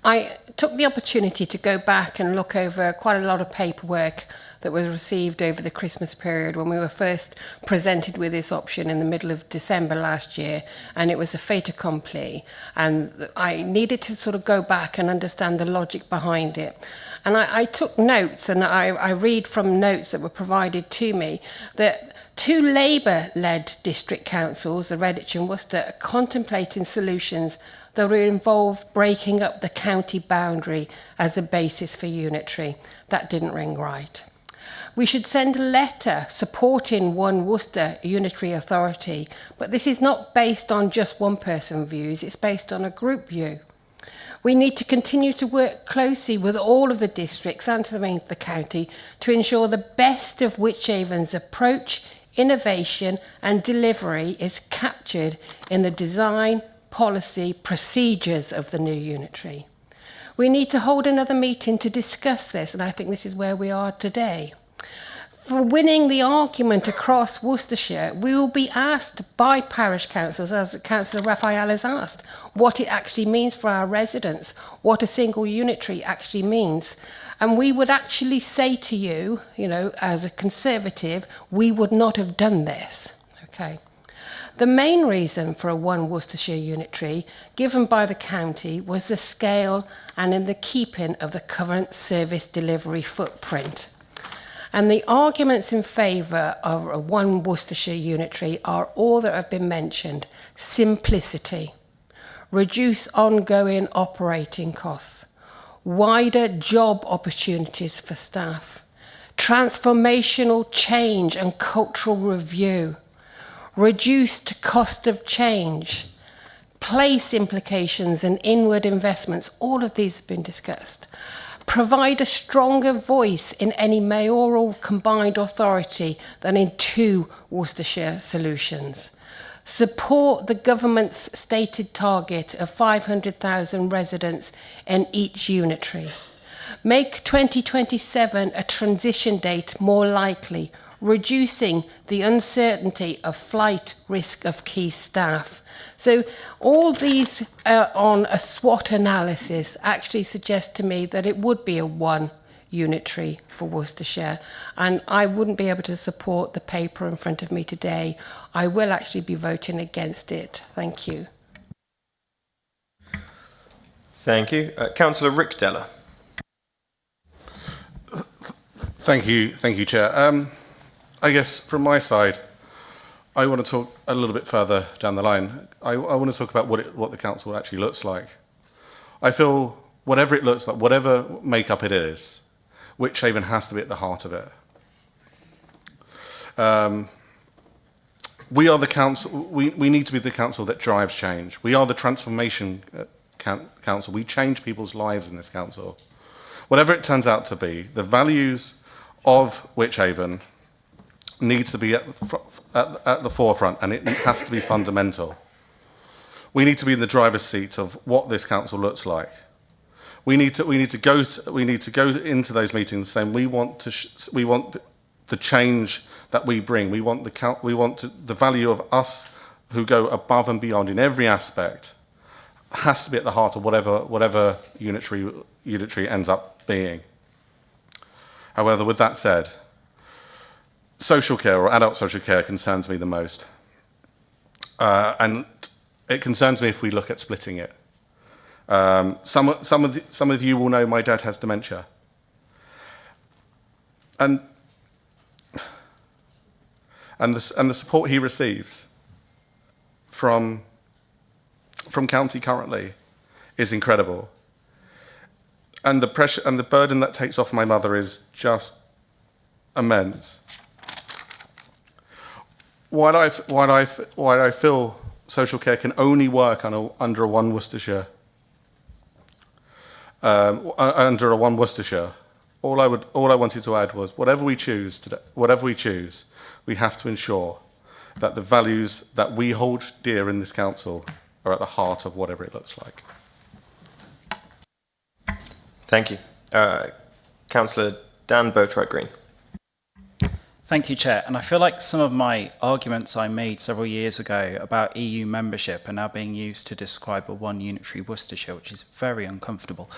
I took the opportunity to go back and look over quite a lot of paperwork that was received over the Christmas period when we were first presented with this option in the middle of December last year, and it was a fait accompli. And I needed to sort of go back and understand the logic behind it. And I took notes, and I read from notes that were provided to me that 2 Labour-led district councils, the Redditch and Worcester, are contemplating solutions that would involve breaking up the county boundary as a basis for unitary. That didn't ring right. We should send a letter supporting one Worcester unitary authority, but this is not based on just one person's views, it's based on a group view. We need to continue to work closely with all of the districts and the county to ensure the best of Wychavon's approach, innovation and delivery is captured in the design, policy, procedures of the new unitary. We need to hold another meeting to discuss this, and I think this is where we are today. For winning the argument across Worcestershire, we will be asked by parish councils, as Councillor Raphael has asked, what it actually means for our residents, what a single unitary actually means. And we would actually say to you, as a Conservative, we would not have done this. Okay. The main reason for a one Worcestershire unitary given by the county was the scale and in the keeping of the current service delivery footprint. And the arguments in favour of a one Worcestershire unitary are all that have been mentioned. Simplicity, reduce ongoing operating costs, wider job opportunities for staff, transformational change and cultural review, reduced cost of change, place implications and inward investments, all of these have been discussed. Provide a stronger voice in any mayoral combined authority than in 2 Worcestershire solutions. Support the government's stated target of 500,000 residents in each unitary. Make 2027 a transition date more likely, reducing the uncertainty of flight risk of key staff. So all these on a SWOT analysis actually suggest to me that it would be a one unitary for Worcestershire. And I wouldn't be able to support the paper in front of me today. I will actually be voting against it. Thank you. Thank you. Councillor Rick Deller. Thank you, Chair. I guess from my side, I want to talk a little bit further down the line. I want to talk about what the council actually looks like. I feel whatever it looks like, whatever makeup it is, Wychavon has to be at the heart of it. We are the council. We need to be the council that drives change. We are the transformation council. We change people's lives in this council. Whatever it turns out to be, the values of Wychavon needs to be at the forefront, and it has to be fundamental. We need to be in the driver's seat of what this council looks like. We need to go into those meetings saying we want the change that we bring. We want the value of us who go above and beyond in every aspect has to be at the heart of whatever unitary ends up being. However, with that said, social care or adult social care concerns me the most. And it concerns me if we look at splitting it. Some of you will know my dad has dementia. And the support he receives from county currently is incredible. And the pressure and the burden that takes off my mother is just immense. While I feel social care can only work under a one Worcestershire, all I wanted to add was whatever we choose, we have to ensure that the values that we hold dear in this council are at the heart of whatever it looks like. Thank you. Councillor Dan Boatwright-Green. Thank you, Chair. And I feel like some of my arguments I made several years ago about EU membership are now being used to describe a one unitary Worcestershire, which is very uncomfortable.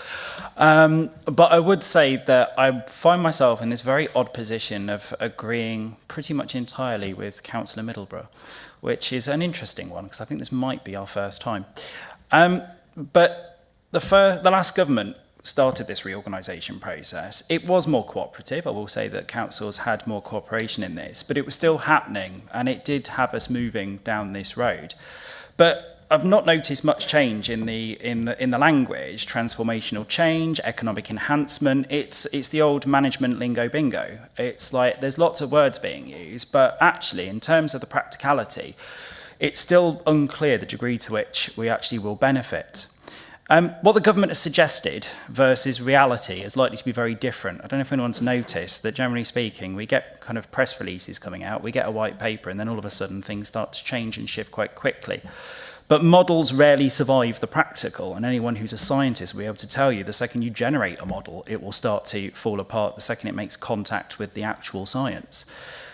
But I would say that I find myself in this very odd position of agreeing pretty much entirely with Councillor Middleborough, which is an interesting one, because I think this might be our first time. But the last government started this reorganisation process. It was more cooperative. I will say that councils had more cooperation in this, but it was still happening, and it did have us moving down this road. But I've not noticed much change in the language. Transformational change, economic enhancement. It's the old management lingo bingo. It's like there's lots of words being used, but actually, in terms of the practicality, it's still unclear the degree to which we actually will benefit. What the government has suggested versus reality is likely to be very different. I don't know if anyone's noticed that, generally speaking, we get kind of press releases coming out, we get a white paper, and then all of a sudden things start to change and shift quite quickly. But models rarely survive the practical, and anyone who's a scientist will be able to tell you the second you generate a model, it will start to fall apart the second it makes contact with the actual science.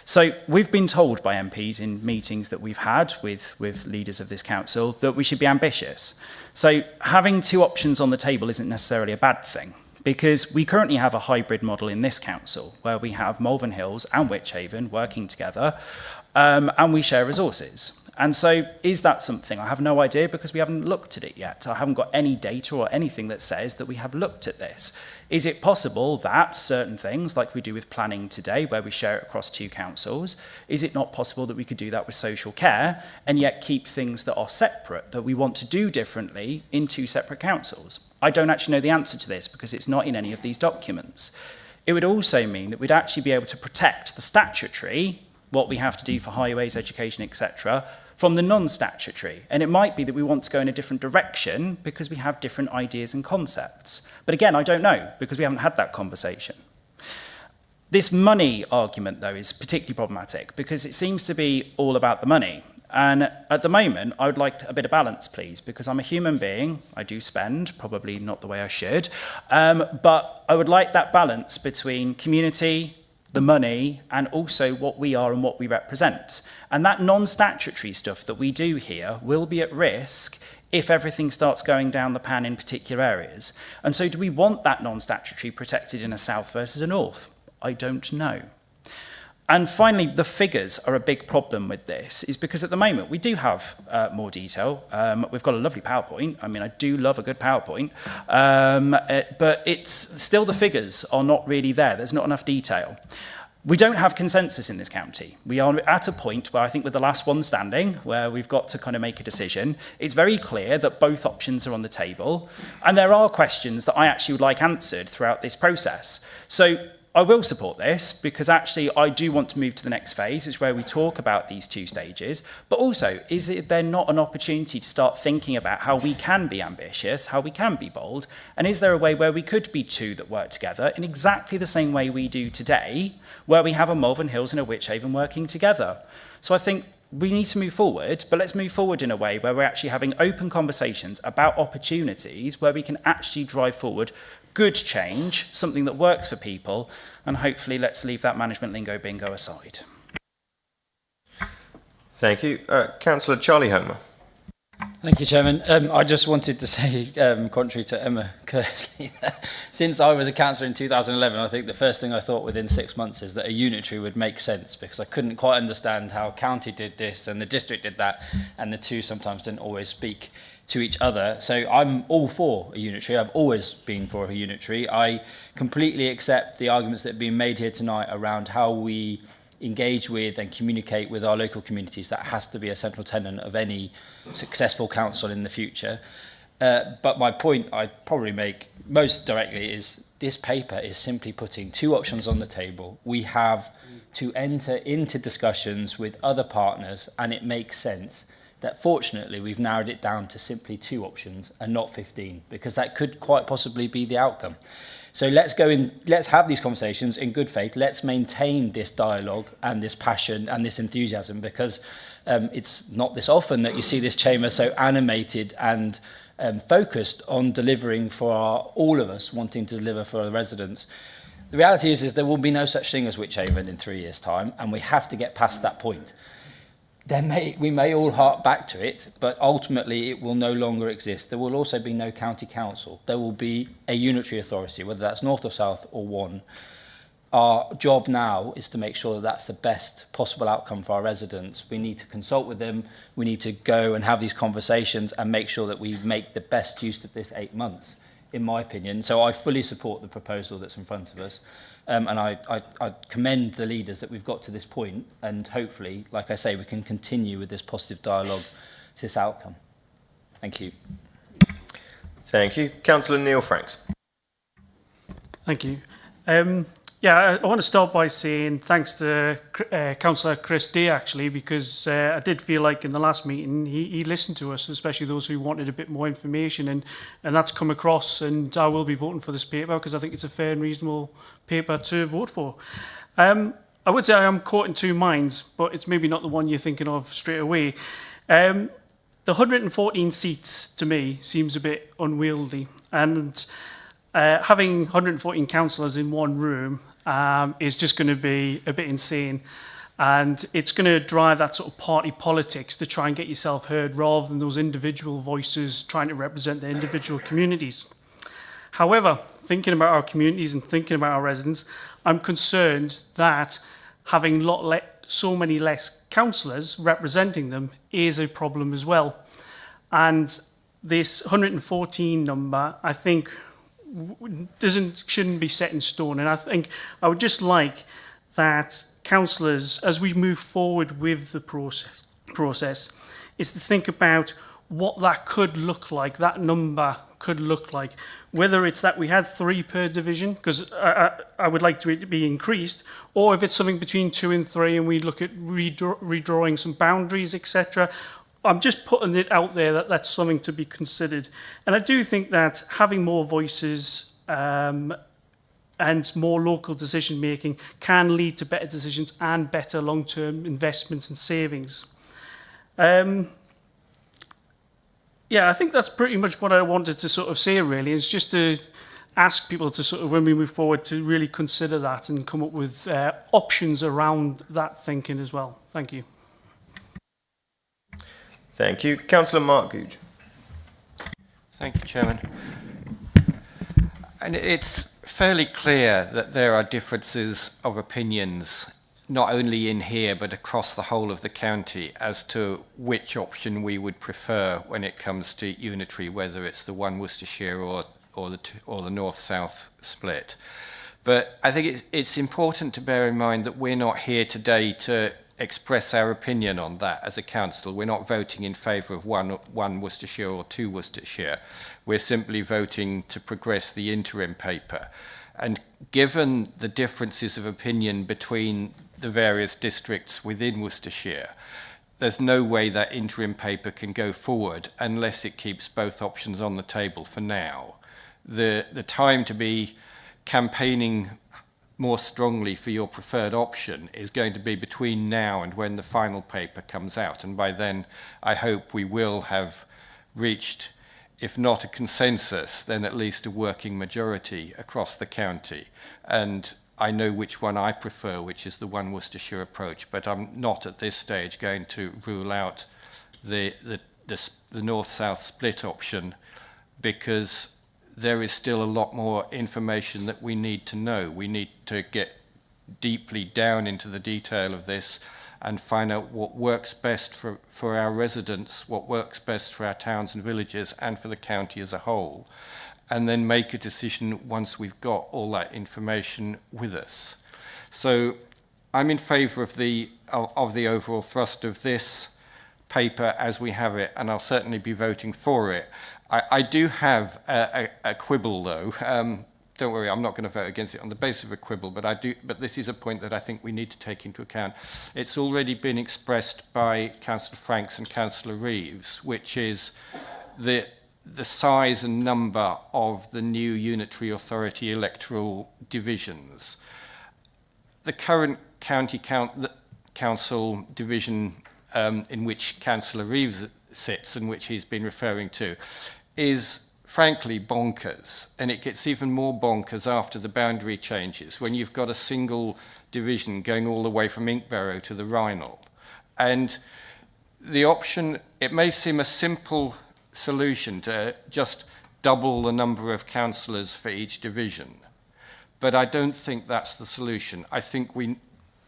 So we've been told by MPs in meetings that we've had with leaders of this council that we should be ambitious. So having two options on the table isn't necessarily a bad thing, because we currently have a hybrid model in this council where we have Malvern Hills and Wychavon working together, and we share resources. And so is that something? I have no idea, because we haven't looked at it yet. I haven't got any data or anything that says that we have looked at this. Is it possible that certain things, like we do with planning today, where we share it across two councils, is it not possible that we could do that with social care and yet keep things that are separate, that we want to do differently, in two separate councils? I don't actually know the answer to this, because it's not in any of these documents. It would also mean that we'd actually be able to protect the statutory, what we have to do for highways, education, etc., from the non-statutory. And it might be that we want to go in a different direction because we have different ideas and concepts. But again, I don't know, because we haven't had that conversation. This money argument, though, is particularly problematic because it seems to be all about the money. And at the moment, I would like a bit of balance, please, because I'm a human being. I do spend, probably not the way I should. But I would like that balance between community, the money, and also what we are and what we represent. And that non-statutory stuff that we do here will be at risk if everything starts going down the pan in particular areas. And so do we want that non-statutory protected in a south versus a north? I don't know. And finally, the figures are a big problem with this, is because at the moment we do have more detail. We've got a lovely PowerPoint. I mean, I do love a good PowerPoint, but it's still the figures are not really there. There's not enough detail. We don't have consensus in this county. We are at a point where I think with the last one standing, where we've got to kind of make a decision, it's very clear that both options are on the table. And there are questions that I actually would like answered throughout this process. So I will support this because actually I do want to move to the next phase, which is where we talk about these two stages. But also, is there not an opportunity to start thinking about how we can be ambitious, how we can be bold, and is there a way where we could be two that work together in exactly the same way we do today, where we have a Malvern Hills and a Wychavon working together? So I think we need to move forward, but let's move forward in a way where we're actually having open conversations about opportunities where we can actually drive forward good change, something that works for people, and hopefully let's leave that management lingo bingo aside. Thank you. Councillor Charlie Homer. Thank you, Chairman. I just wanted to say, contrary to Emma Kersley, since I was a councillor in 2011, I think the first thing I thought within 6 months is that a unitary would make sense, because I couldn't quite understand how county did this and the district did that, and the two sometimes didn't always speak to each other. So I'm all for a unitary. I've always been for a unitary. I completely accept the arguments that have been made here tonight around how we engage with and communicate with our local communities. That has to be a central tenet of any successful council in the future. But my point I'd probably make most directly is this paper is simply putting two options on the table. We have to enter into discussions with other partners, and it makes sense that fortunately we've narrowed it down to simply two options and not 15, because that could quite possibly be the outcome. So let's have these conversations in good faith. Let's maintain this dialogue and this passion and this enthusiasm, because it's not this often that you see this chamber so animated and focused on delivering for all of us, wanting to deliver for the residents. The reality is there will be no such thing as Wychavon in 3 years' time, and we have to get past that point. We may all hark back to it, but ultimately it will no longer exist. There will also be no county council. There will be a unitary authority, whether that's north or south or one. Our job now is to make sure that that's the best possible outcome for our residents. We need to consult with them. We need to go and have these conversations and make sure that we make the best use of this 8 months, in my opinion. So I fully support the proposal that's in front of us. And I commend the leaders that we've got to this point, and hopefully, like I say, we can continue with this positive dialogue to this outcome. Thank you. Thank you. Councillor Neil Franks. Thank you. I want to start by saying thanks to Councillor Chris Day, actually, because I did feel like in the last meeting he listened to us, especially those who wanted a bit more information, and that's come across, and I will be voting for this paper because I think it's a fair and reasonable paper to vote for. I would say I am caught in two minds, but it's maybe not the one you're thinking of straight away. The 114 seats, to me, seems a bit unwieldy, and having 114 councillors in one room is just going to be a bit insane, and it's going to drive that sort of party politics to try and get yourself heard rather than those individual voices trying to represent their individual communities. However, thinking about our communities and thinking about our residents, I'm concerned that having so many less councillors representing them is a problem as well. And this 114 number, I think, shouldn't be set in stone, and I think I would just like that councillors, as we move forward with the process, is to think about what that could look like, that number could look like, whether it's that we had 3 per division, because I would like it to be increased, or if it's something between 2 and 3 and we look at redrawing some boundaries, etc. I'm just putting it out there that that's something to be considered. And I do think that having more voices and more local decision making can lead to better decisions and better long-term investments and savings. I think that's pretty much what I wanted to sort of say, really. It's just to ask people to sort of, when we move forward, to really consider that and come up with options around that thinking as well. Thank you. Thank you. Councillor Mark Googe. Thank you, Chairman. And it's fairly clear that there are differences of opinions, not only in here, but across the whole of the county, as to which option we would prefer when it comes to unitary, whether it's the one Worcestershire or the north-south split. But I think it's important to bear in mind that we're not here today to express our opinion on that as a council. We're not voting in favour of one Worcestershire or two Worcestershire. We're simply voting to progress the interim paper. And given the differences of opinion between the various districts within Worcestershire, there's no way that interim paper can go forward unless it keeps both options on the table for now. The time to be campaigning more strongly for your preferred option is going to be between now and when the final paper comes out. And by then, I hope we will have reached, if not a consensus, then at least a working majority across the county. And I know which one I prefer, which is the one Worcestershire approach, but I'm not at this stage going to rule out the north-south split option, because there is still a lot more information that we need to know. We need to get deeply down into the detail of this and find out what works best for our residents, what works best for our towns and villages and for the county as a whole, and then make a decision once we've got all that information with us. So I'm in favour of the overall thrust of this paper as we have it, and I'll certainly be voting for it. I do have a quibble, though. Don't worry, I'm not going to vote against it on the basis of a quibble, but this is a point that I think we need to take into account. It's already been expressed by Councillor Franks and Councillor Reeves, which is the size and number of the new unitary authority electoral divisions. The current county council division in which Councillor Reeves sits and which he's been referring to is frankly bonkers, and it gets even more bonkers after the boundary changes, when you've got a single division going all the way from Inkbarrow to the Rhinal. And the option, it may seem a simple solution to just double the number of councillors for each division, but I don't think that's the solution. I think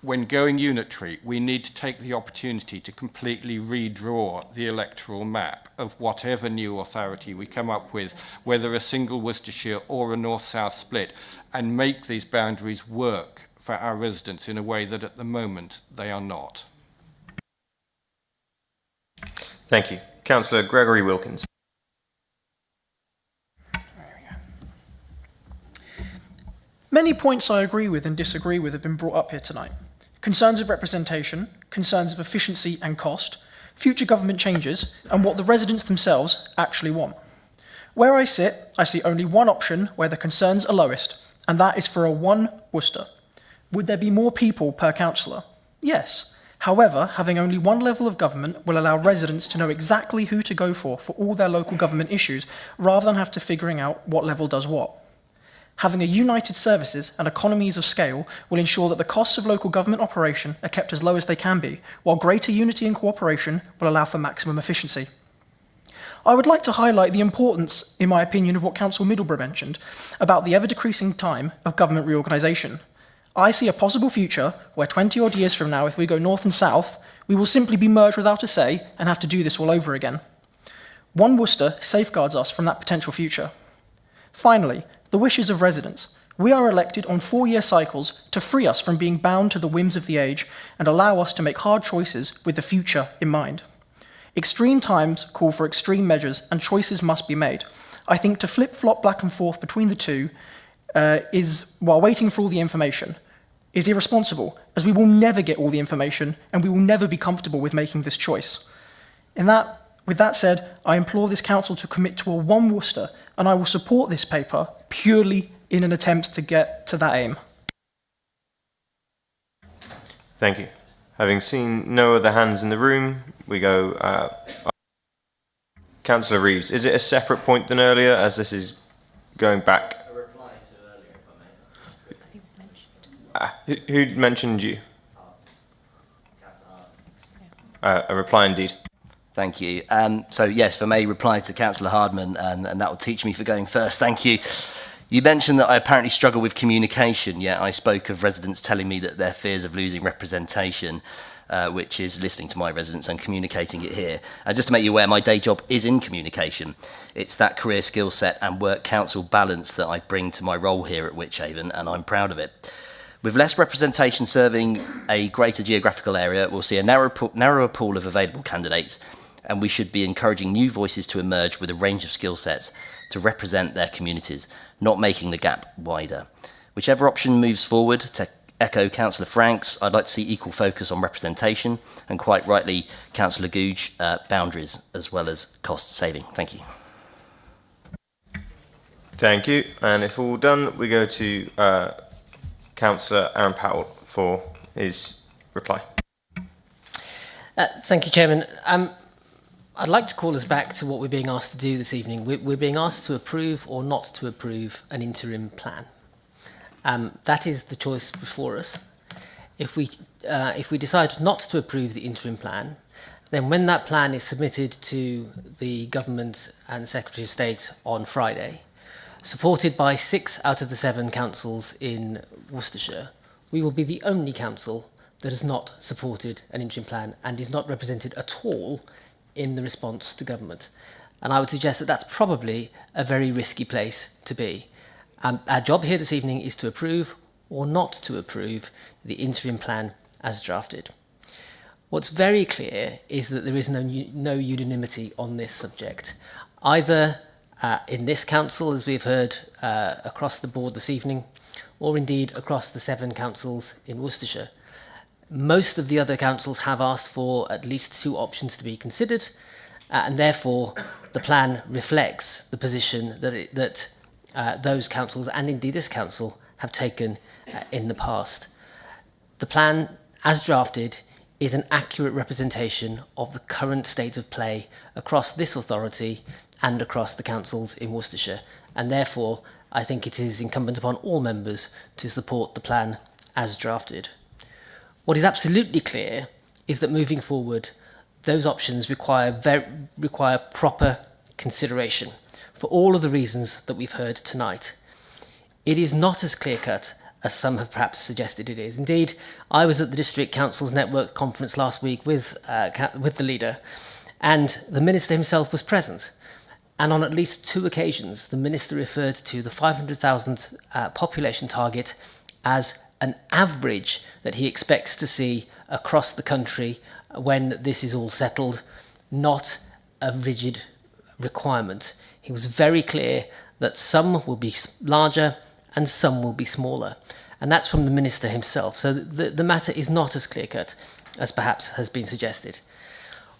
when going unitary, we need to take the opportunity to completely redraw the electoral map of whatever new authority we come up with, whether a single Worcestershire or a north-south split, and make these boundaries work for our residents in a way that at the moment they are not. Thank you. Councillor Gregory Wilkins. Many points I agree with and disagree with have been brought up here tonight. Concerns of representation, concerns of efficiency and cost, future government changes, and what the residents themselves actually want. Where I sit, I see only one option where the concerns are lowest, and that is for a one Worcester. Would there be more people per councillor? Yes. However, having only one level of government will allow residents to know exactly who to go for all their local government issues, rather than have to figuring out what level does what. Having a united services and economies of scale will ensure that the costs of local government operation are kept as low as they can be, while greater unity and cooperation will allow for maximum efficiency. I would like to highlight the importance, in my opinion, of what Councillor Middlebrooke mentioned about the ever-decreasing time of government reorganisation. I see a possible future where 20 odd years from now, if we go north and south, we will simply be merged without a say and have to do this all over again. One Worcester safeguards us from that potential future. Finally, the wishes of residents. We are elected on 4-year cycles to free us from being bound to the whims of the age and allow us to make hard choices with the future in mind. Extreme times call for extreme measures and choices must be made. I think to flip-flop back and forth between the two while waiting for all the information, is irresponsible, as we will never get all the information and we will never be comfortable with making this choice. With that said, I implore this council to commit to a one Worcester, and I will support this paper purely in an attempt to get to that aim. Thank you. Having seen no other hands in the room, we go Councillor Reeves. Is it a separate point than earlier, as this is going back? A reply to earlier, if I may. Because he was mentioned. Who'd mentioned you? A reply indeed. Thank you. So yes, if I may reply to Councillor Hardman, and that will teach me for going first. Thank you. You mentioned that I apparently struggle with communication, yet I spoke of residents telling me that their fears of losing representation, which is listening to my residents and communicating it here. And just to make you aware, my day job is in communication. It's that career skill set and work council balance that I bring to my role here at Wychavon, and I'm proud of it. With less representation serving a greater geographical area, we'll see a narrower pool of available candidates, and we should be encouraging new voices to emerge with a range of skill sets to represent their communities, not making the gap wider. Whichever option moves forward, to echo Councillor Franks, I'd like to see equal focus on representation, and quite rightly, Councillor Googe, boundaries as well as cost saving. Thank you. Thank you. And if all done, we go to Councillor Aaron Powell for his reply. Thank you, Chairman. I'd like to call us back to what we're being asked to do this evening. We're being asked to approve or not to approve an interim plan. That is the choice before us. If we decide not to approve the interim plan, then when that plan is submitted to the Government and the Secretary of State on Friday, supported by 6 out of the 7 councils in Worcestershire, we will be the only council that has not supported an interim plan and is not represented at all in the response to government. And I would suggest that that's probably a very risky place to be. Our job here this evening is to approve or not to approve the interim plan as drafted. What's very clear is that there is no unanimity on this subject, either in this council, as we've heard across the board this evening, or indeed across the 7 councils in Worcestershire. Most of the other councils have asked for at least 2 options to be considered, and therefore the plan reflects the position that those councils, and indeed this council, have taken in the past. The plan, as drafted, is an accurate representation of the current state of play across this authority and across the councils in Worcestershire, and therefore I think it is incumbent upon all members to support the plan as drafted. What is absolutely clear is that moving forward, those options require proper consideration for all of the reasons that we've heard tonight. It is not as clear-cut as some have perhaps suggested it is. Indeed, I was at the District Council's Network Conference last week with the leader, and the Minister himself was present. And on at least 2 occasions, the Minister referred to the 500,000 population target as an average that he expects to see across the country when this is all settled, not a rigid requirement. He was very clear that some will be larger and some will be smaller. And that's from the Minister himself. So the matter is not as clear-cut as perhaps has been suggested.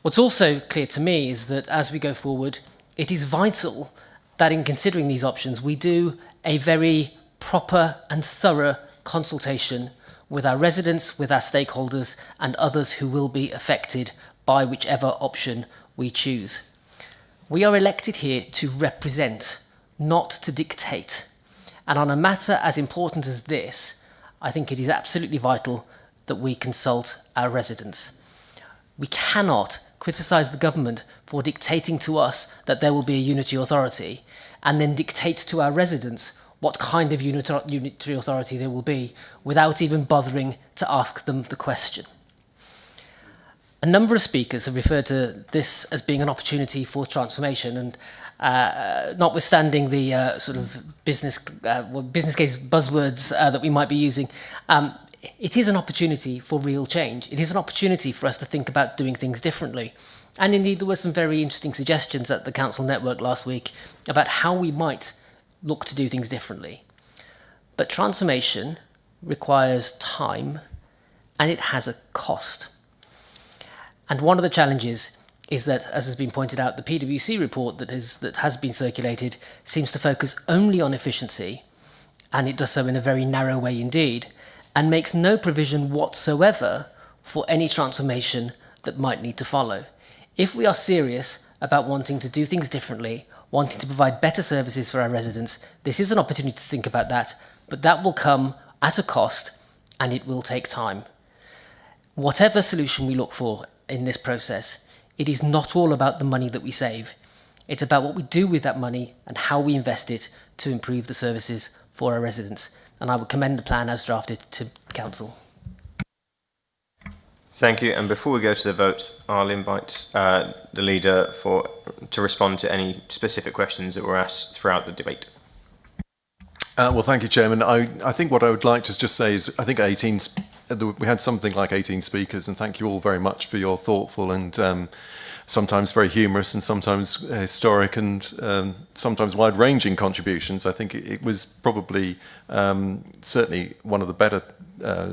What's also clear to me is that as we go forward, it is vital that in considering these options, we do a very proper and thorough consultation with our residents, with our stakeholders, and others who will be affected by whichever option we choose. We are elected here to represent, not to dictate. And on a matter as important as this, I think it is absolutely vital that we consult our residents. We cannot criticise the government for dictating to us that there will be a unitary authority and then dictate to our residents what kind of unitary authority there will be without even bothering to ask them the question. A number of speakers have referred to this as being an opportunity for transformation, and notwithstanding the sort of business case buzzwords that we might be using, it is an opportunity for real change. It is an opportunity for us to think about doing things differently. And indeed, there were some very interesting suggestions at the Council Network last week about how we might look to do things differently. But transformation requires time, and it has a cost. And one of the challenges is that, as has been pointed out, the PwC report that has been circulated seems to focus only on efficiency, and it does so in a very narrow way indeed, and makes no provision whatsoever for any transformation that might need to follow. If we are serious about wanting to do things differently, wanting to provide better services for our residents, this is an opportunity to think about that, but that will come at a cost, and it will take time. Whatever solution we look for in this process, It is not all about the money that we save. It's about what we do with that money and how we invest it to improve the services for our residents. And I would commend the plan as drafted to Council. Thank you. And before we go to the vote, I'll invite the leader to respond to any specific questions that were asked throughout the debate. Well, thank you, Chairman. I think what I would like to just say is I think we had something like 18 speakers, and thank you all very much for your thoughtful and sometimes very humorous and sometimes historic and sometimes wide-ranging contributions. I think it was probably certainly one of the better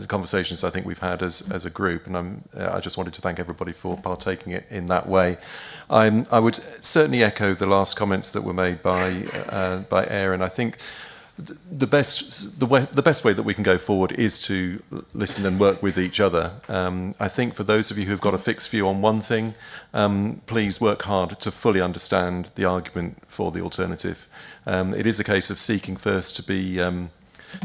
conversations I think we've had as a group, and I just wanted to thank everybody for partaking in that way. I would certainly echo the last comments that were made by Aaron. I think the best way that we can go forward is to listen and work with each other. I think for those of you who've got a fixed view on one thing, please work hard to fully understand the argument for the alternative. It is a case of seeking first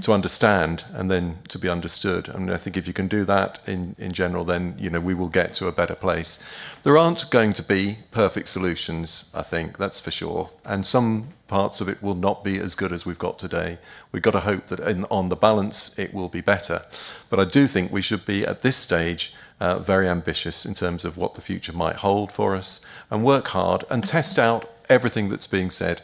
to understand and then to be understood. And I think if you can do that in general, then we will get to a better place. There aren't going to be perfect solutions, I think, that's for sure. And some parts of it will not be as good as we've got today. We've got to hope that on the balance it will be better. But I do think we should be at this stage very ambitious in terms of what the future might hold for us, and work hard and test out everything that's being said.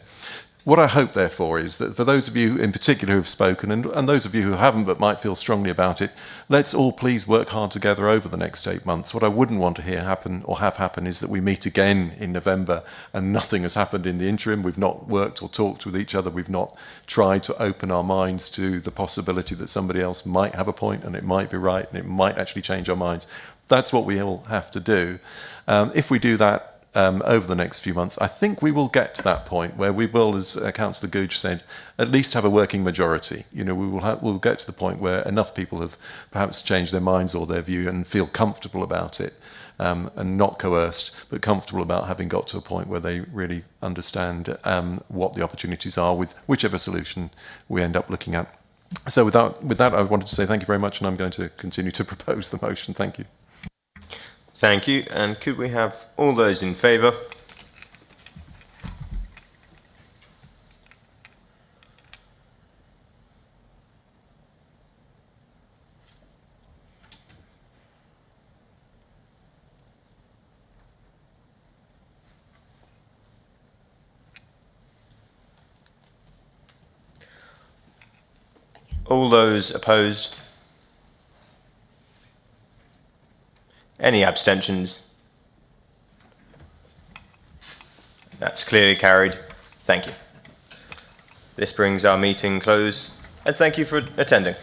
What I hope, therefore, is that for those of you in particular who have spoken, and those of you who haven't but might feel strongly about it, let's all please work hard together over the next 8 months. What I wouldn't want to hear happen or have happen is that we meet again in November and nothing has happened in the interim. We've not worked or talked with each other. We've not tried to open our minds to the possibility that somebody else might have a point and it might be right and it might actually change our minds. That's what we all have to do. If we do that, over the next few months, I think we will get to that point where we will, as Councillor Googe said, at least have a working majority. We'll get to the point where enough people have perhaps changed their minds or their view and feel comfortable about it, and not coerced, but comfortable about having got to a point where they really understand what the opportunities are with whichever solution we end up looking at. So with that, I wanted to say thank you very much, and I'm going to continue to propose the motion. Thank you. Thank you. And could we have all those in favour? All those opposed? Any abstentions? That's clearly carried. Thank you. This brings our meeting closed, and thank you for attending.